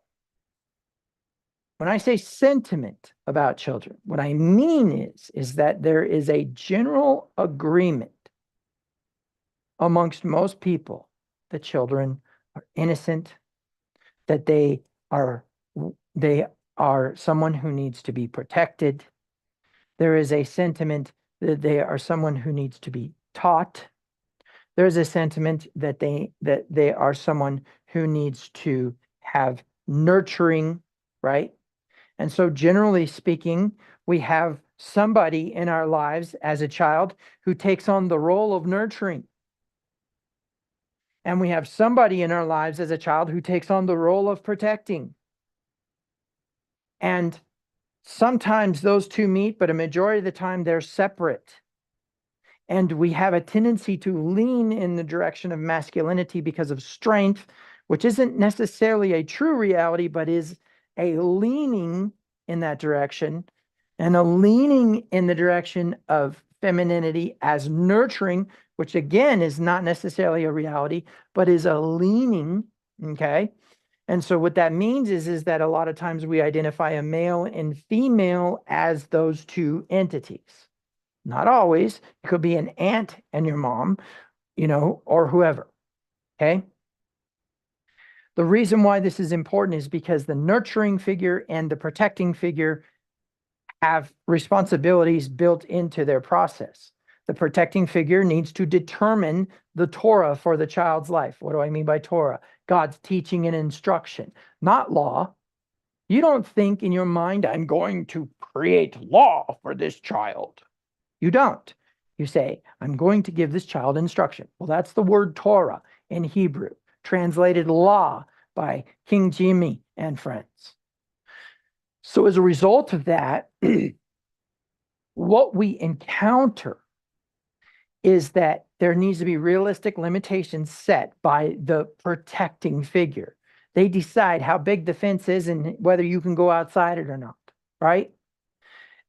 when I say sentiment about children, what I mean is that there is a general agreement amongst most people that children are innocent, that they are someone who needs to be protected. There is a sentiment that they are someone who needs to be taught. There's a sentiment that they are someone who needs to have nurturing, right? And so generally speaking, we have somebody in our lives as a child who takes on the role of nurturing. And we have somebody in our lives as a child who takes on the role of protecting. And sometimes those two meet, but a majority of the time they're separate. And we have a tendency to lean in the direction of masculinity because of strength, which isn't necessarily a true reality, but is a leaning in that direction, and a leaning in the direction of femininity as nurturing, which again is not necessarily a reality, but is a leaning, okay? And so what that means is that a lot of times we identify a male and female as those two entities. Not always. It could be an aunt and your mom, you know, or whoever, okay? The reason why this is important is because the nurturing figure and the protecting figure have responsibilities built into their process. The protecting figure needs to determine the Torah for the child's life. What do I mean by Torah? God's teaching and instruction, not law. You don't think in your mind, I'm going to create law for this child. You don't. You say, I'm going to give this child instruction. Well, that's the word Torah in Hebrew, translated law by King Jimmy and friends. So as a result of that, what we encounter is that there needs to be realistic limitations set by the protecting figure. They decide how big the fence is and whether you can go outside it or not, right?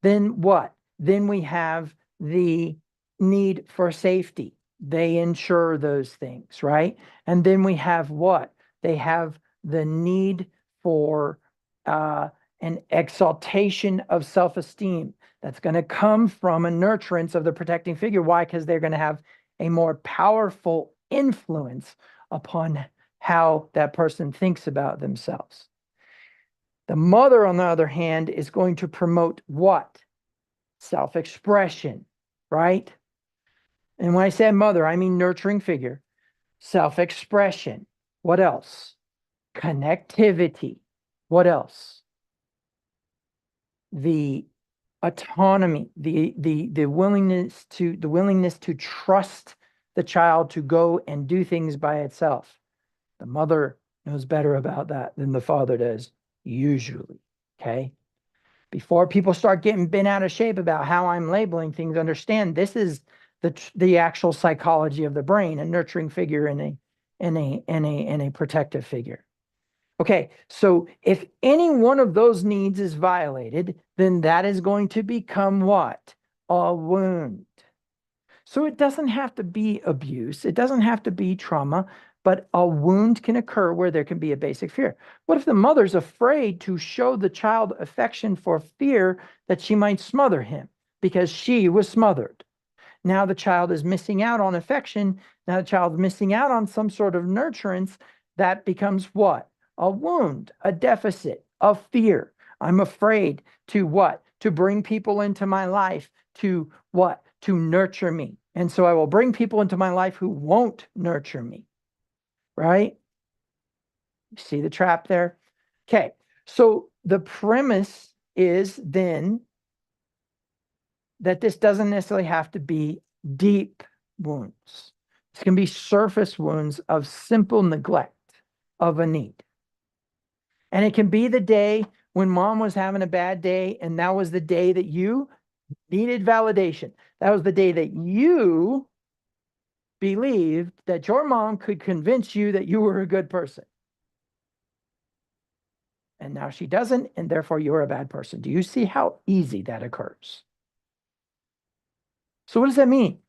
Then what? Then we have the need for safety. They ensure those things, right? And then we have what? They have the need for an exaltation of self-esteem that's going to come from a nurturance of the protecting figure. Why? Because they're going to have a more powerful influence upon how that person thinks about themselves. The mother, on the other hand, is going to promote what? Self-expression, right? And when I say mother, I mean nurturing figure. Self-expression. What else? Connectivity. What else? The autonomy, the willingness to trust the child to go and do things by itself. The mother knows better about that than the father does, usually. Okay. Before people start getting bent out of shape about how I'm labeling things, understand this is the actual psychology of the brain, a nurturing figure and a protective figure. Okay, so if any one of those needs is violated, then that is going to become what? A wound. So it doesn't have to be abuse. It doesn't have to be trauma, but a wound can occur where there can be a basic fear. What if the mother's afraid to show the child affection for fear that she might smother him because she was smothered? Now the child is missing out on affection. Now the child's missing out on some sort of nurturance. That becomes what? A wound, a deficit, a fear. I'm afraid to what? To bring people into my life to what? To nurture me. And so I will bring people into my life who won't nurture me, right? You see the trap there? Okay, so the premise is then that this doesn't necessarily have to be deep wounds. This can be surface wounds of simple neglect of a need. And it can be the day when mom was having a bad day, and that was the day that you needed validation. That was the day that you believed that your mom could convince you that you were a good person. And now she doesn't, and therefore you're a bad person. Do you see how easy that occurs? So what does that mean?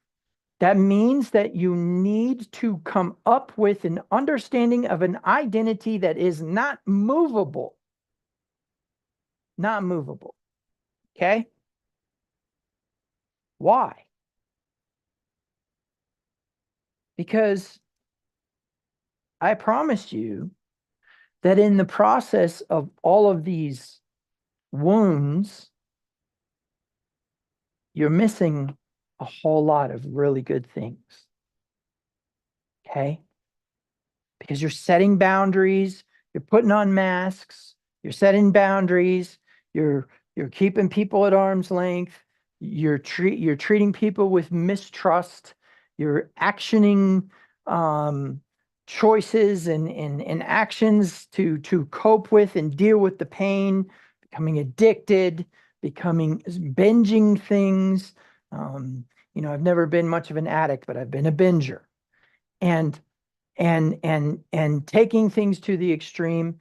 That means that you need to come up with an understanding of an identity that is not movable. Not movable. Okay? Why? Because I promised you that in the process of all of these wounds, you're missing a whole lot of really good things. Okay? Because you're setting boundaries, you're putting on masks, you're setting boundaries, you're keeping people at arm's length, you're treating people with mistrust, you're actioning choices and actions to cope with and deal with the pain, becoming addicted, becoming binging things. I've never been much of an addict, but I've been a binger. And taking things to the extreme,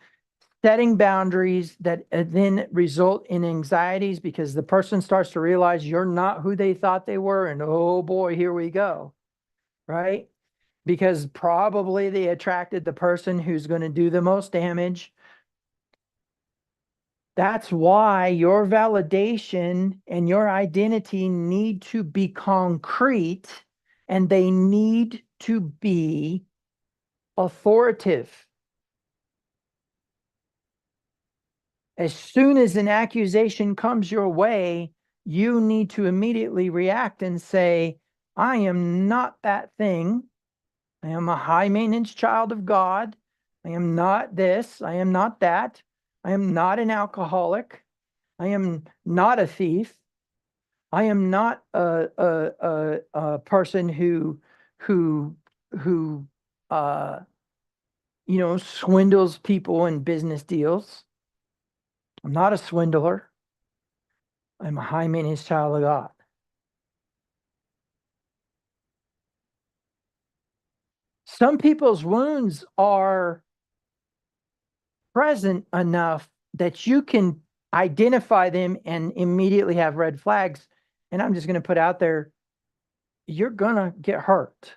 setting boundaries that then result in anxieties because the person starts to realize you're not who they thought they were, and oh boy, here we go, right? Because probably they attracted the person who's going to do the most damage. That's why your validation and your identity need to be concrete, and they need to be authoritative. As soon as an accusation comes your way, you need to immediately react and say, I am not that thing. I am a high maintenance child of God. I am not this. I am not that. I am not an alcoholic. I am not a thief. I am not a person who uh, swindles people in business deals. I'm not a swindler. I'm a high maintenance child of God. Some people's wounds are present enough that you can identify them and immediately have red flags. And I'm just going to put out there, you're going to get hurt.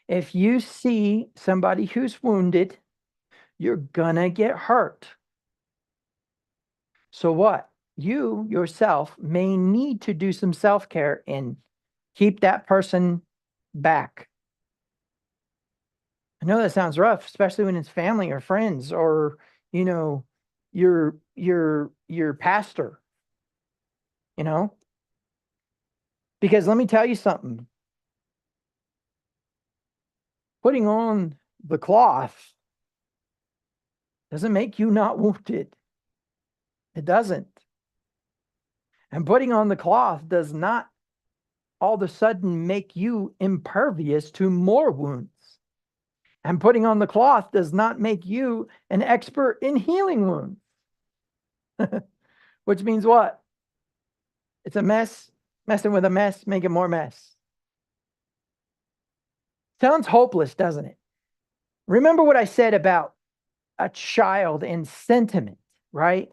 If you see somebody who's wounded, you're going to get hurt. So what? You yourself may need to do some self-care and keep that person back. I know that sounds rough, especially when it's family or friends or, you know, your pastor, you know? Because let me tell you something. Putting on the cloth doesn't make you not wounded. It doesn't. And putting on the cloth does not all of a sudden make you impervious to more wounds. And putting on the cloth does not make you an expert in healing wounds. Which means what? It's a mess. Messing with a mess, making more mess. Sounds hopeless, doesn't it? Remember what I said about a child and sentiment, right?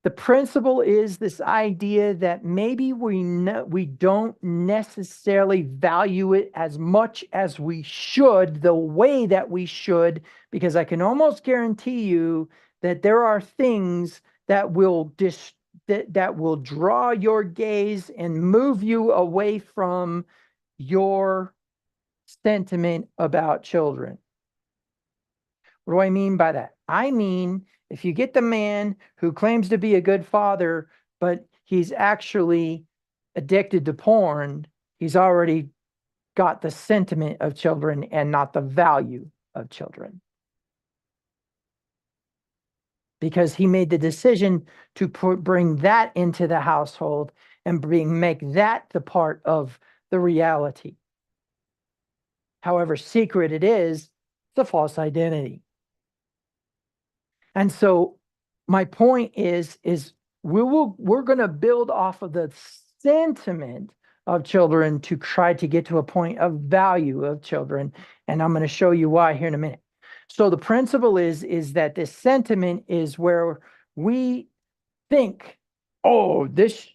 The principle is this idea that maybe we don't necessarily value it as much as we should, the way that we should, because I can almost guarantee you that there are things that will that will draw your gaze and move you away from your sentiment about children. What do I mean by that? I mean, if you get the man who claims to be a good father, but he's actually addicted to porn, he's already got the sentiment of children and not the value of children. Because he made the decision to bring that into the household and make that the part of the reality. However secret it is, it's a false identity. And so my point is we're going to build off of the sentiment of children to try to get to a point of value of children. And I'm going to show you why here in a minute. So the principle is that this sentiment is where we think, oh, this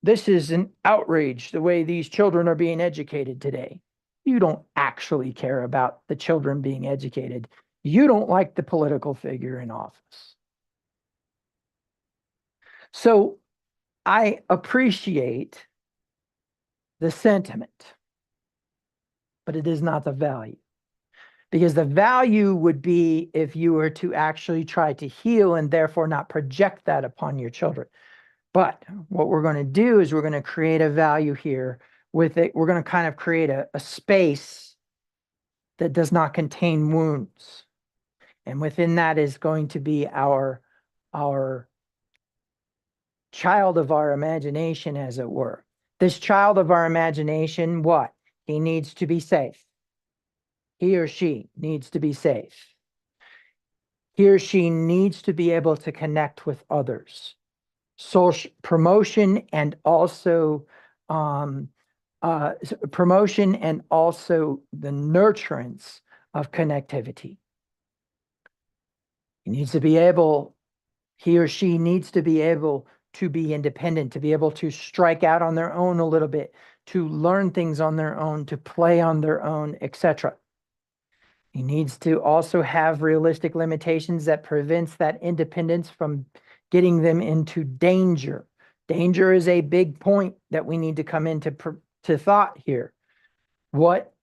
is an outrage, the way these children are being educated today. You don't actually care about the children being educated. You don't like the political figure in office. So I appreciate the sentiment, but it is not the value. Because the value would be if you were to actually try to heal and therefore not project that upon your children. But what we're going to do is we're going to create a value here with it. We're going to kind of create a space that does not contain wounds. And within that is going to be our child of our imagination, as it were. This child of our imagination, what? He needs to be safe. He or she needs to be safe. He or she needs to be able to connect with others. Social promotion and also promotion and also the nurturance of connectivity. He or she needs to be able to be independent, to be able to strike out on their own a little bit, to learn things on their own, to play on their own, etc. He needs to also have realistic limitations that prevents that independence from getting them into danger. Danger is a big point that we need to come into thought here. What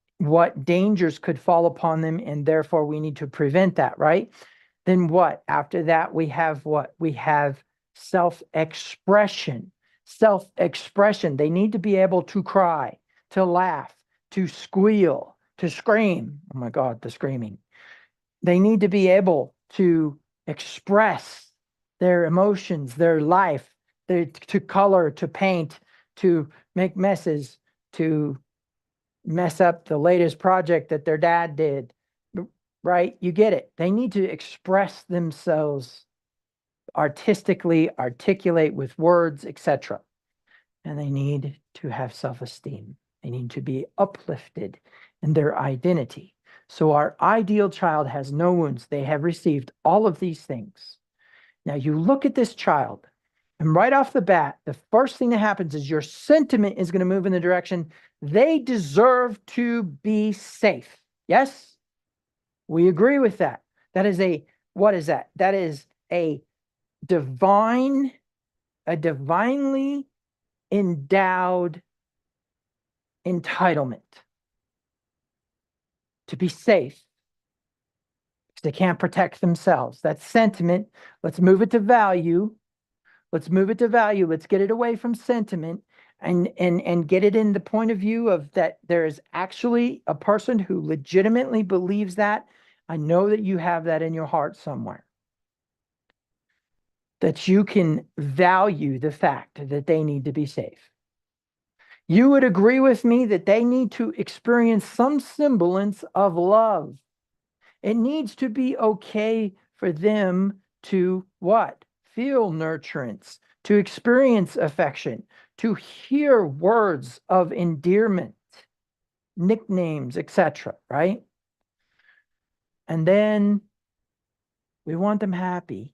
dangers could fall upon them, and therefore we need to prevent that, right? Then what? After that, we have what? We have self-expression. Self-expression. They need to be able to cry, to laugh, to squeal, to scream. Oh my God, the screaming. They need to be able to express their emotions, their life, to color, to paint, to make messes, to mess up the latest project that their dad did, right? You get it. They need to express themselves artistically, articulate with words, etc. And they need to have self-esteem. They need to be uplifted in their identity. So our ideal child has no wounds. They have received all of these things. Now you look at this child And right off the bat, the first thing that happens is your sentiment is going to move in the direction they deserve to be safe. Yes, we agree with that. That is what is that? That is a divinely endowed entitlement to be safe because they can't protect themselves. That sentiment, let's move it to value. Let's move it to value. Let's get it away from sentiment and get it in the point of view of that there is actually a person who legitimately believes that. I know that you have that in your heart somewhere. That you can value the fact that they need to be safe. You would agree with me that they need to experience some semblance of love. It needs to be okay for them to what? Feel nurturance, to experience affection, to hear words of endearment, nicknames, etc., right? And then we want them happy.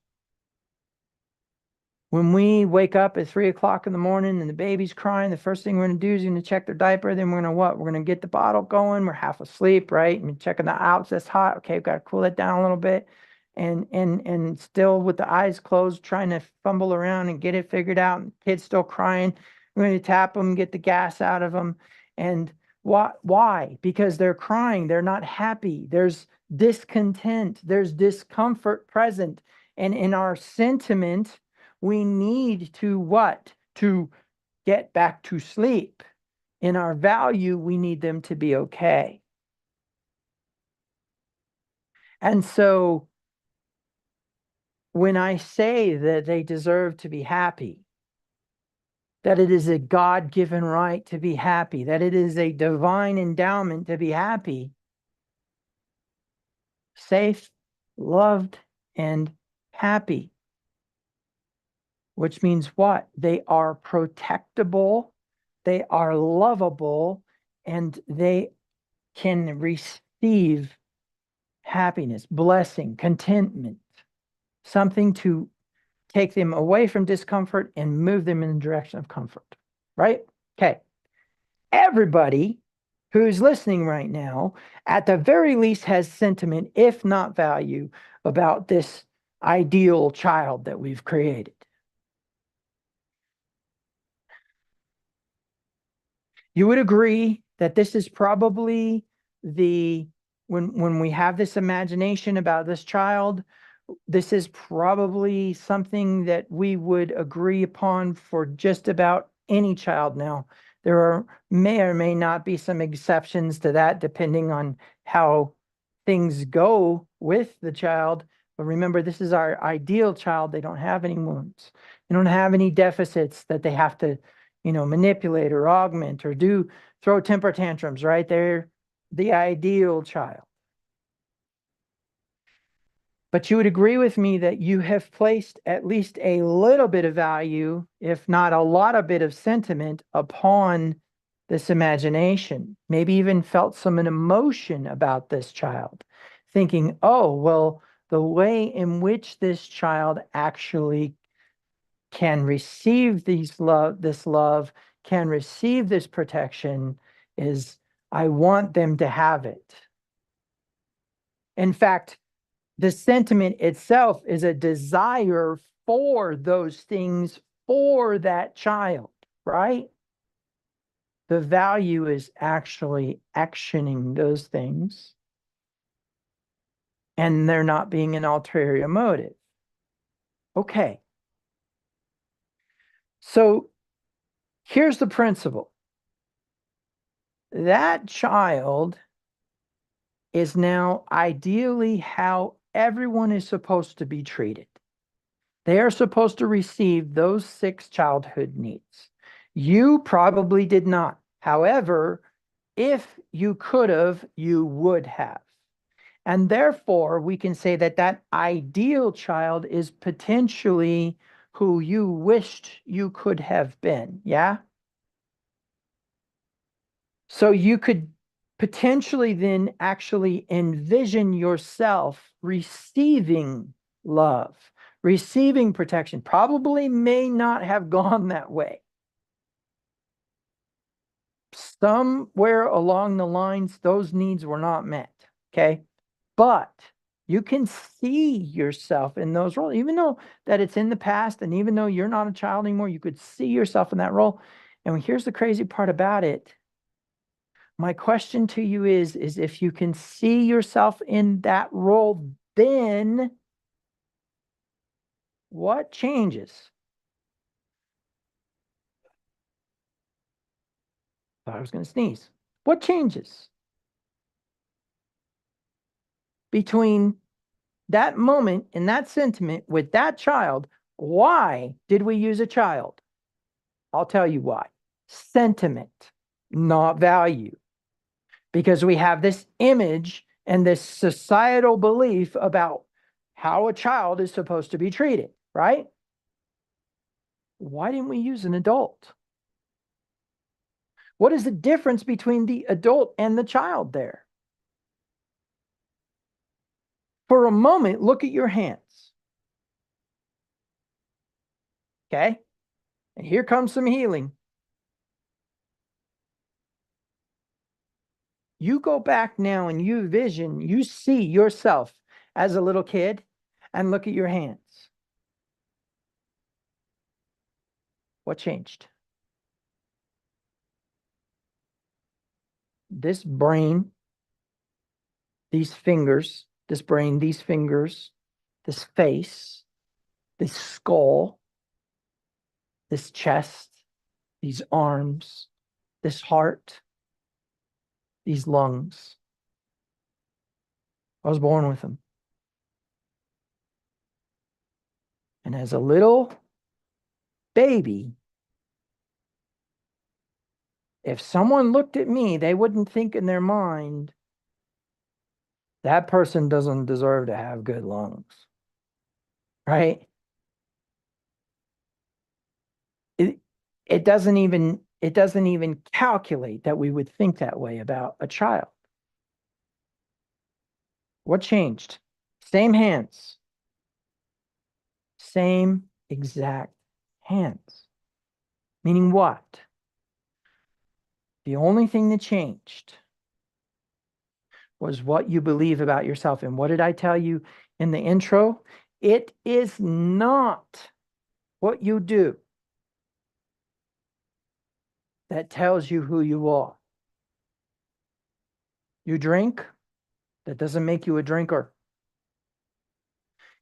When we wake up at 3 o'clock in the morning and the baby's crying, the first thing we're going to do is going to check their diaper. Then we're going to what? We're going to get the bottle going. We're half asleep, right? And checking the outs. That's hot. Okay, we've got to cool it down a little bit. And still with the eyes closed, trying to fumble around and get it figured out. And kids still crying. We're going to tap them, get the gas out of them. And why? Because they're crying. They're not happy. There's discontent. There's discomfort present. And in our sentiment, we need to what? To get back to sleep. In our value, we need them to be okay. And so when I say that they deserve to be happy, that it is a God-given right to be happy, that it is a divine endowment to be happy, safe, loved, and happy. Which means what? They are protectable, they are lovable, and they can receive happiness, blessing, contentment, something to take them away from discomfort and move them in the direction of comfort, right? Okay. Everybody who's listening right now, at the very least, has sentiment, if not value, about this ideal child that we've created. You would agree that this is probably when we have this imagination about this child, this is probably something that we would agree upon for just about any child. Now, may or may not be some exceptions to that, depending on how things go with the child. But remember, this is our ideal child. They don't have any wounds. They don't have any deficits that they have to, manipulate or augment or throw temper tantrums, right? They're the ideal child. But you would agree with me that you have placed at least a little bit of value, if not a lot of bit of sentiment, upon this imagination, maybe even felt some emotion about this child, thinking, oh, well, the way in which this child actually can receive this love, can receive this protection is, I want them to have it. In fact, the sentiment itself is a desire for those things for that child, right? The value is actually actioning those things, and there not being an ulterior motive. Okay. So here's the principle. That child is now ideally how everyone is supposed to be treated. They are supposed to receive those 6 childhood needs. You probably did not. However, if you could have, you would have. And therefore, we can say that that ideal child is potentially who you wished you could have been. Yeah? So you could potentially then actually envision yourself receiving love, receiving protection. Probably may not have gone that way. Somewhere along the lines, those needs were not met. Okay. But you can see yourself in those roles, even though that it's in the past, and even though you're not a child anymore, you could see yourself in that role. And here's the crazy part about it. My question to you is if you can see yourself in that role, then what changes? Thought I was going to sneeze. What changes between that moment and that sentiment with that child? Why did we use a child? I'll tell you why. Sentiment, not value. Because we have this image and this societal belief about how a child is supposed to be treated, right? Why didn't we use an adult? What is the difference between the adult and the child there? For a moment, look at your hands. Okay? And here comes some healing. You go back now and you see yourself as a little kid and look at your hands. What changed? This brain, these fingers, this brain, these fingers, this face, this skull, this chest, these arms, this heart, these lungs. I was born with them. And as a little baby, if someone looked at me, they wouldn't think in their mind, that person doesn't deserve to have good lungs. Right? It doesn't even calculate that we would think that way about a child. What changed? Same hands. Same exact hands. Meaning what? The only thing that changed was what you believe about yourself. And what did I tell you in the intro? It is not what you do that tells you who you are. You drink, that doesn't make you a drinker.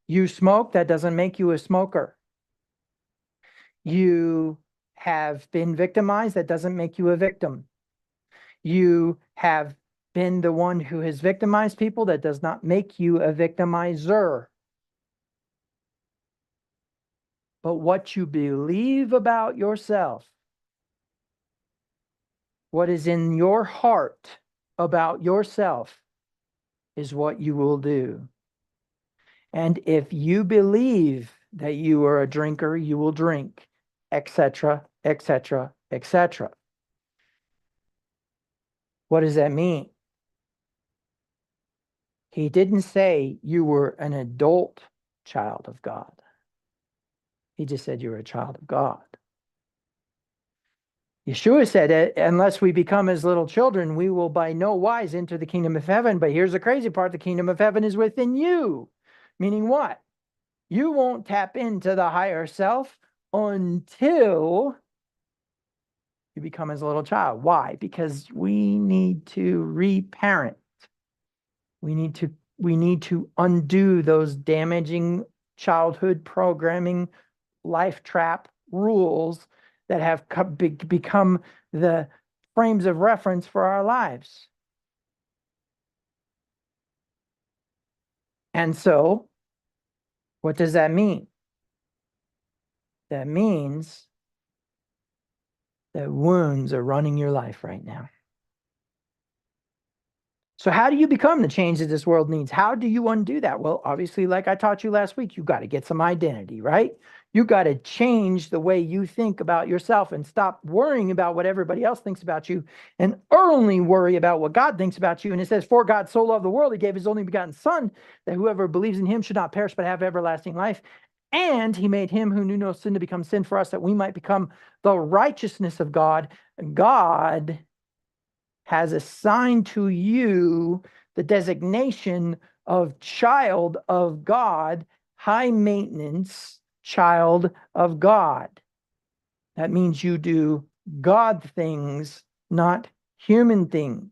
You smoke, that doesn't make you a smoker. You have been victimized, that doesn't make you a victim. You have been the one who has victimized people, that does not make you a victimizer. But what you believe about yourself, what is in your heart about yourself, is what you will do. And if you believe that you are a drinker, you will drink, etc., etc., etc. What does that mean? He didn't say you were an adult child of God. He just said you're a child of God. Yeshua said, unless we become as little children, we will by no wise enter the kingdom of heaven. But here's the crazy part. The kingdom of heaven is within you. Meaning what? You won't tap into the higher self until you become as a little child. Why? Because we need to reparent. We need to undo those damaging childhood programming, life trap rules that have become the frames of reference for our lives. And so, what does that mean? That means that wounds are running your life right now. So how do you become the change that this world needs? How do you undo that? Well, obviously, like I taught you last week, you got to get some identity, right? You got to change the way you think about yourself and stop worrying about what everybody else thinks about you and only worry about what God thinks about you. And it says, for God so loved the world, he gave his only begotten son, that whoever believes in him should not perish but have everlasting life. And he made him who knew no sin to become sin for us, that we might become the righteousness of God. God has assigned to you the designation of child of God, high maintenance child of God. That means you do God things, not human things.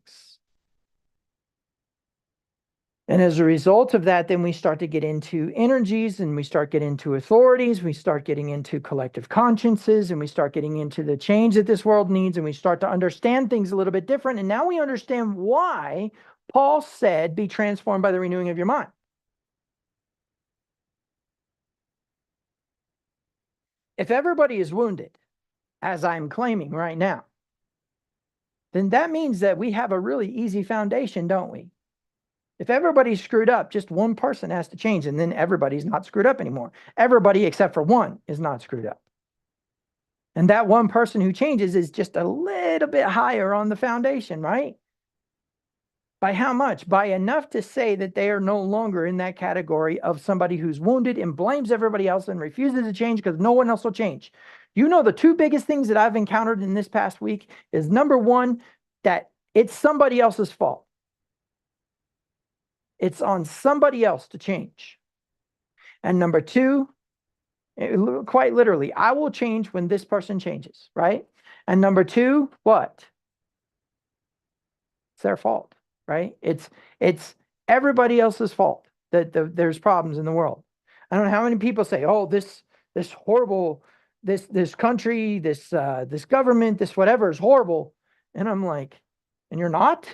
And as a result of that, then we start to get into energies, and we start getting into authorities, we start getting into collective consciences, and we start getting into the change that this world needs, and we start to understand things a little bit different. And now we understand why Paul said, be transformed by the renewing of your mind. If everybody is wounded, as I'm claiming right now, then that means that we have a really easy foundation, don't we? If everybody's screwed up, just one person has to change, and then everybody's not screwed up anymore. Everybody except for one is not screwed up. And that one person who changes is just a little bit higher on the foundation, right? By how much? By enough to say that they are no longer in that category of somebody who's wounded and blames everybody else and refuses to change because no one else will change. You know, the two biggest things that I've encountered in this past week is, number one, that it's somebody else's fault. It's on somebody else to change. And number two, quite literally, I will change when this person changes, right? And number two, what? It's their fault, right? It's everybody else's fault that there's problems in the world. I don't know how many people say, "Oh, this horrible, this country, this government, this whatever is horrible," and I'm like, "And you're not?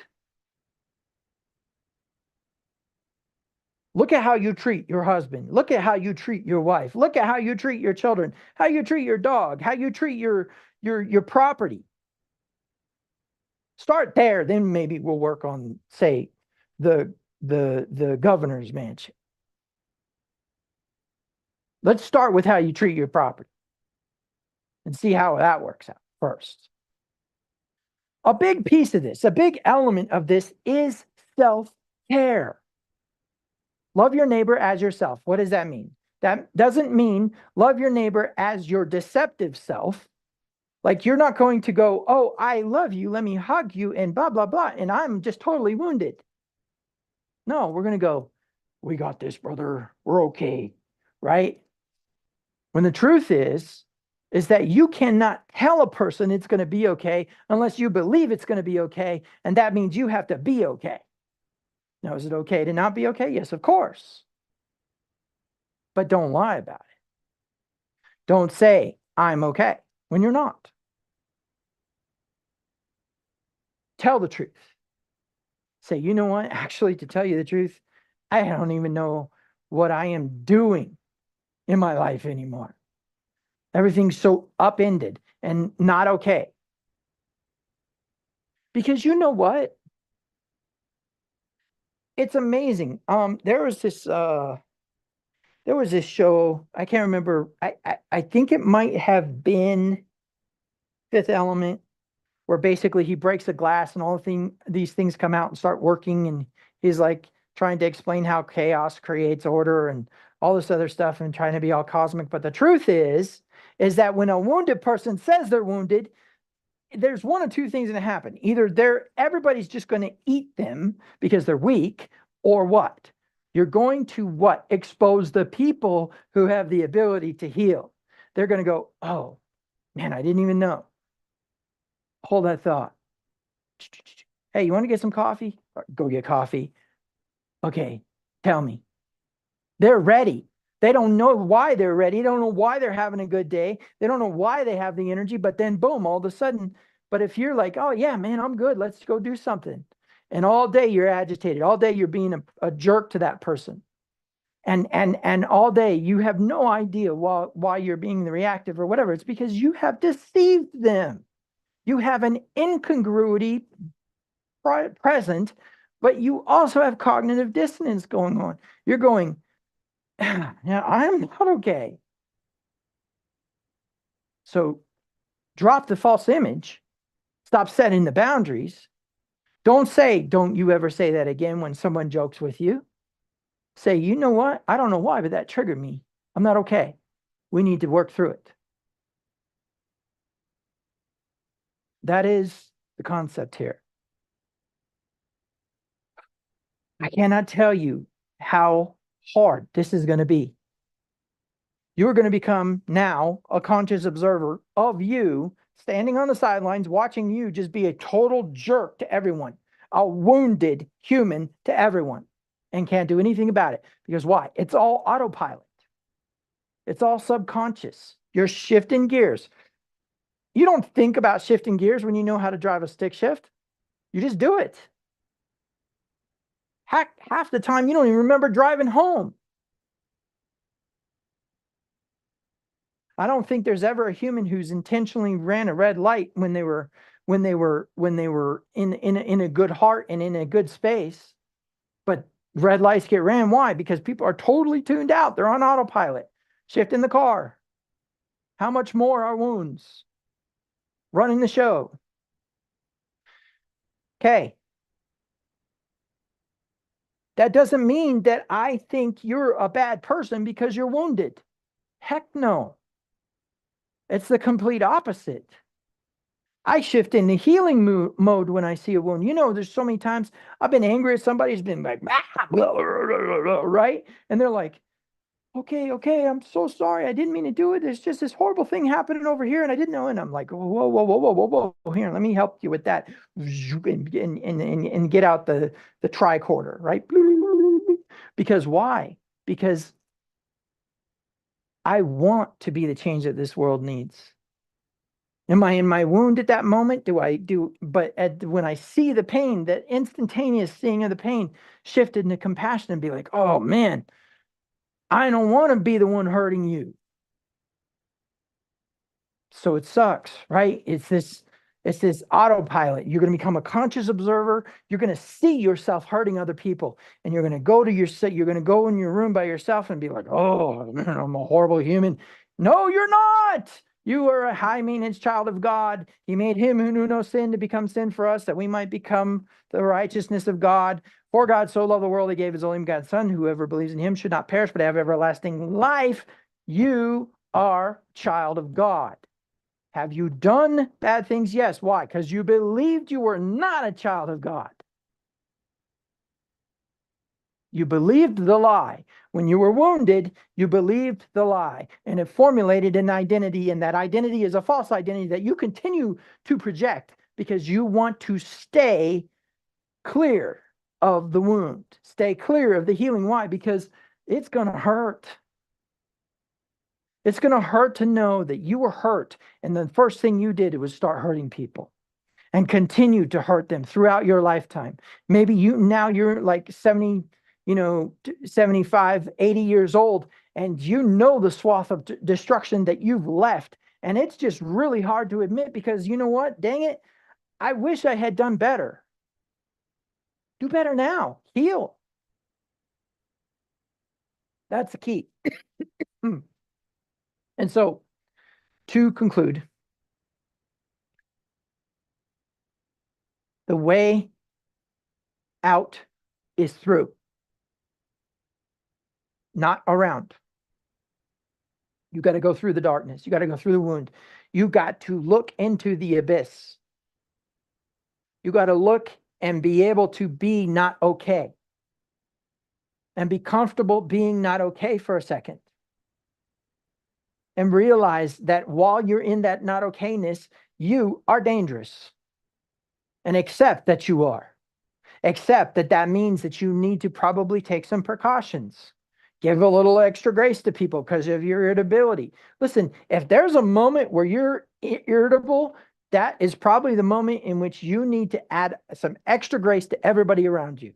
Look at how you treat your husband. Look at how you treat your wife. Look at how you treat your children, how you treat your dog, how you treat your property. Start there, then maybe we'll work on, say, the governor's mansion. Let's start with how you treat your property and see how that works out first. A big piece of this, a big element of this is self-care. Love your neighbor as yourself. What does that mean? That doesn't mean love your neighbor as your deceptive self. Like, you're not going to go, "Oh, I love you, let me hug you," and blah, blah, blah, and I'm just totally wounded. No, we're going to go, "We got this, brother. We're okay," right? When the truth is that you cannot tell a person it's going to be okay unless you believe it's going to be okay, and that means you have to be okay. Now, is it okay to not be okay? Yes, of course. But don't lie about it. Don't say, "I'm okay," when you're not. Tell the truth. Say, "You know what? Actually, to tell you the truth, I don't even know what I am doing in my life anymore. Everything's so upended and not okay." Because you know what? It's amazing. There was this show, I can't remember. I think it might have been Fifth Element, where basically he breaks the glass and these things come out and start working, and he's like trying to explain how chaos creates order and all this other stuff and trying to be all cosmic. But the truth is that when a wounded person says they're wounded, there's one of two things going to happen. Either everybody's just going to eat them because they're weak, or what? You're going to what? Expose the people who have the ability to heal. They're going to go, "Oh, man, I didn't even know." Hold that thought. "Hey, you want to get some coffee?" Go get coffee. "Okay, tell me." They're ready. They don't know why they're ready. They don't know why they're having a good day. They don't know why they have the energy, but then boom, all of a sudden. But if you're like, "Oh yeah, man, I'm good. Let's go do something." And all day you're agitated. All day you're being a jerk to that person. And all day you have no idea why you're being reactive or whatever. It's because you have deceived them. You have an incongruity present, but you also have cognitive dissonance going on. You're going, "Yeah, I'm not okay." So drop the false image. Stop setting the boundaries. Don't you ever say that again when someone jokes with you. Say, "You know what? I don't know why, but that triggered me. I'm not okay. We need to work through it. That is the concept here. I cannot tell you how hard this is going to be. You're going to become now a conscious observer of you standing on the sidelines, watching you just be a total jerk to everyone, a wounded human to everyone, and can't do anything about it. Because why? It's all autopilot, it's all subconscious. You're shifting gears. You don't think about shifting gears when you know how to drive a stick shift, you just do it. Half the time, you don't even remember driving home. I don't think there's ever a human who's intentionally ran a red light when they were in a good heart and in a good space. But red lights get ran. Why? Because people are totally tuned out. They're on autopilot, shifting the car. How much more are wounds? Running the show. Okay. That doesn't mean that I think you're a bad person because you're wounded. Heck no. It's the complete opposite. I shift into healing mode when I see a wound. You know, there's so many times I've been angry at somebody who's been like, blah, blah, blah, blah, right? And they're like, okay, I'm so sorry. I didn't mean to do it. There's just this horrible thing happening over here, and I didn't know. And I'm like, whoa. Here, let me help you with that. And get out the tricorder, right? Because why? Because I want to be the change that this world needs. Am I in my wound at that moment? When I see the pain, that instantaneous seeing of the pain shifted into compassion and be like, oh man, I don't want to be the one hurting you. So it sucks, right? It's this autopilot. You're going to become a conscious observer. You're going to see yourself hurting other people, and you're going to go in your room by yourself and be like, oh man, I'm a horrible human. No, you're not. You are a high maintenance child of God. He made him who knew no sin to become sin for us, that we might become the righteousness of God. For God so loved the world, he gave his only begotten Son. Whoever believes in him should not perish, but have everlasting life. You are child of God. Have you done bad things? Yes. Why? Because you believed you were not a child of God. You believed the lie. When you were wounded, you believed the lie, and it formulated an identity, and that identity is a false identity that you continue to project because you want to stay clear of the wound, stay clear of the healing. Why? Because it's going to hurt. It's going to hurt to know that you were hurt, and the first thing you did was start hurting people and continue to hurt them throughout your lifetime. Maybe you're like 70, 75, 80 years old, and you know the swath of destruction that you've left. And it's just really hard to admit because you know what? Dang it. I wish I had done better. Do better now. Heal. That's the key. And so, to conclude, the way out is through, not around. You got to go through the darkness. You got to go through the wound. You got to look into the abyss. You got to look and be able to be not okay. And be comfortable being not okay for a second. And realize that while you're in that not okayness, you are dangerous. And accept that you are. Accept that that means that you need to probably take some precautions. Give a little extra grace to people because of your irritability. Listen, if there's a moment where you're irritable, that is probably the moment in which you need to add some extra grace to everybody around you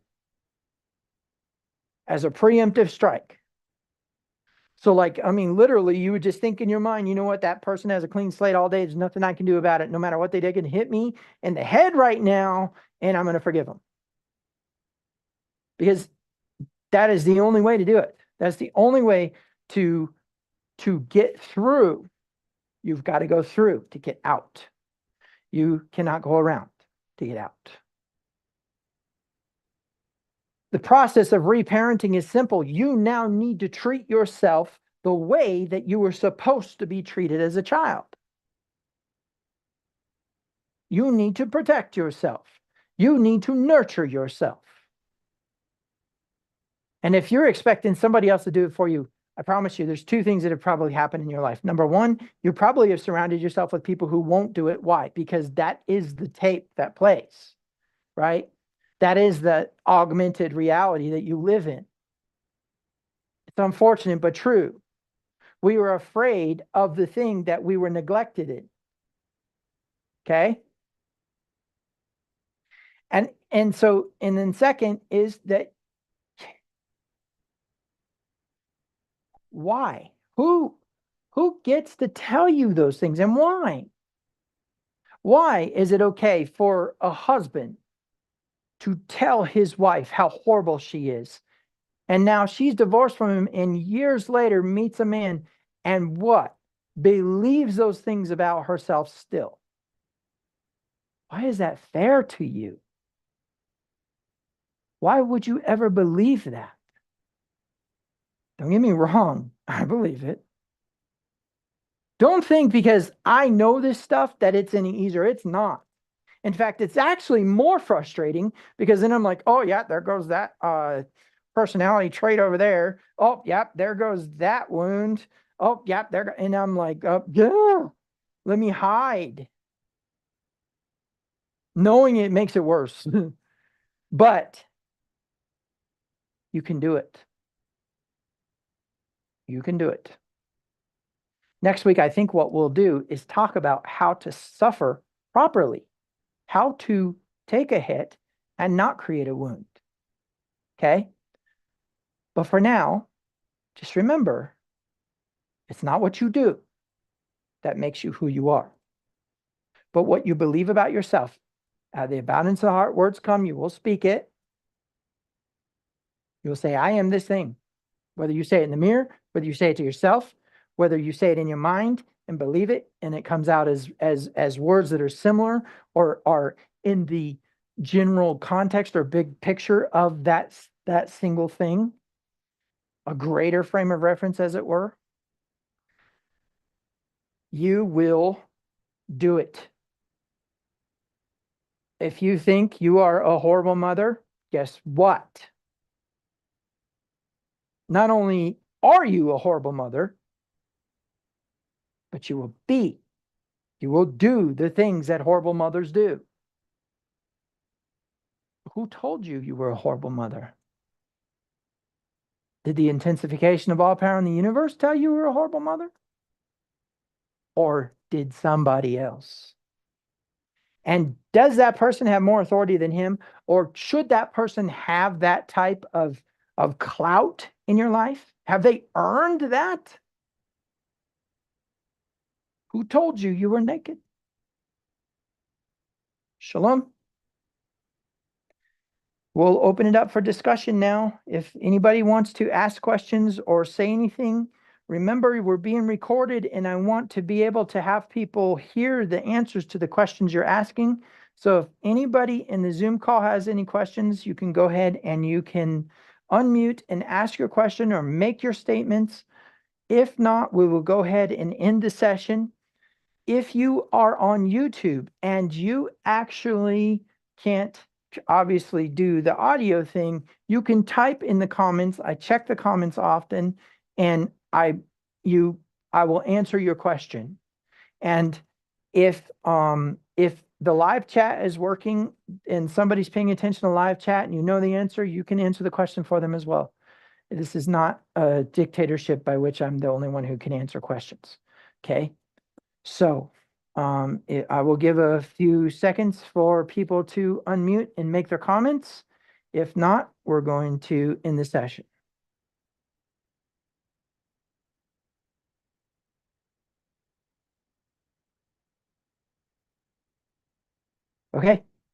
as a preemptive strike. So literally you would just think in your mind, you know what, that person has a clean slate all day. There's nothing I can do about it. No matter what they can hit me in the head right now, and I'm going to forgive them. Because that is the only way to do it. That's the only way to get through. You've got to go through to get out. You cannot go around to get out. The process of reparenting is simple. You now need to treat yourself the way that you were supposed to be treated as a child. You need to protect yourself. You need to nurture yourself. And if you're expecting somebody else to do it for you, I promise you, there's two things that have probably happened in your life. Number one, you probably have surrounded yourself with people who won't do it. Why? Because that is the tape that plays, right? That is the augmented reality that you live in. It's unfortunate, but true. We were afraid of the thing that we were neglected in. Okay. And so, and then second is that why? Who gets to tell you those things and why? Why is it okay for a husband to tell his wife how horrible she is? And now she's divorced from him and years later meets a man and what? Believes those things about herself still. Why is that fair to you? Why would you ever believe that? Don't get me wrong, I believe it. Don't think because I know this stuff that it's any easier. It's not. In fact, it's actually more frustrating because then I'm like, oh, yeah, there goes that personality trait over there. Oh, yep, there goes that wound. Oh, yep, there. And I'm like, yeah, let me hide. Knowing it makes it worse. But you can do it. You can do it. Next week, I think what we'll do is talk about how to suffer properly, how to take a hit and not create a wound. Okay. But for now, just remember, it's not what you do that makes you who you are, but what you believe about yourself. Out of the abundance of the heart, words come, you will speak it. You'll say, I am this thing. Whether you say it in the mirror, whether you say it to yourself, whether you say it in your mind and believe it, and it comes out as words that are similar or are in the general context or big picture of that single thing, a greater frame of reference, as it were, you will do it. If you think you are a horrible mother, guess what? Not only are you a horrible mother, but you will be. You will do the things that horrible mothers do. Who told you you were a horrible mother? Did the intensification of all power in the universe tell you were a horrible mother? Or did somebody else? And does that person have more authority than him? Or should that person have that type of clout in your life? Have they earned that? Who told you you were naked? Shalom. We'll open it up for discussion now. If anybody wants to ask questions or say anything, remember we're being recorded and I want to be able to have people hear the answers to the questions you're asking. So if anybody in the Zoom call has any questions, you can go ahead and you can unmute and ask your question or make your statements. If not, we will go ahead and end the session. If you are on YouTube and you actually can't obviously do the audio thing, you can type in the comments. I check the comments often and I will answer your question. And if the live chat is working and somebody's paying attention to live chat and you know the answer, you can answer the question for them as well. This is not a dictatorship by which I'm the only one who can answer questions. Okay. So I will give a few seconds for people to unmute and make their comments. If not, we're going to end the session. Okay.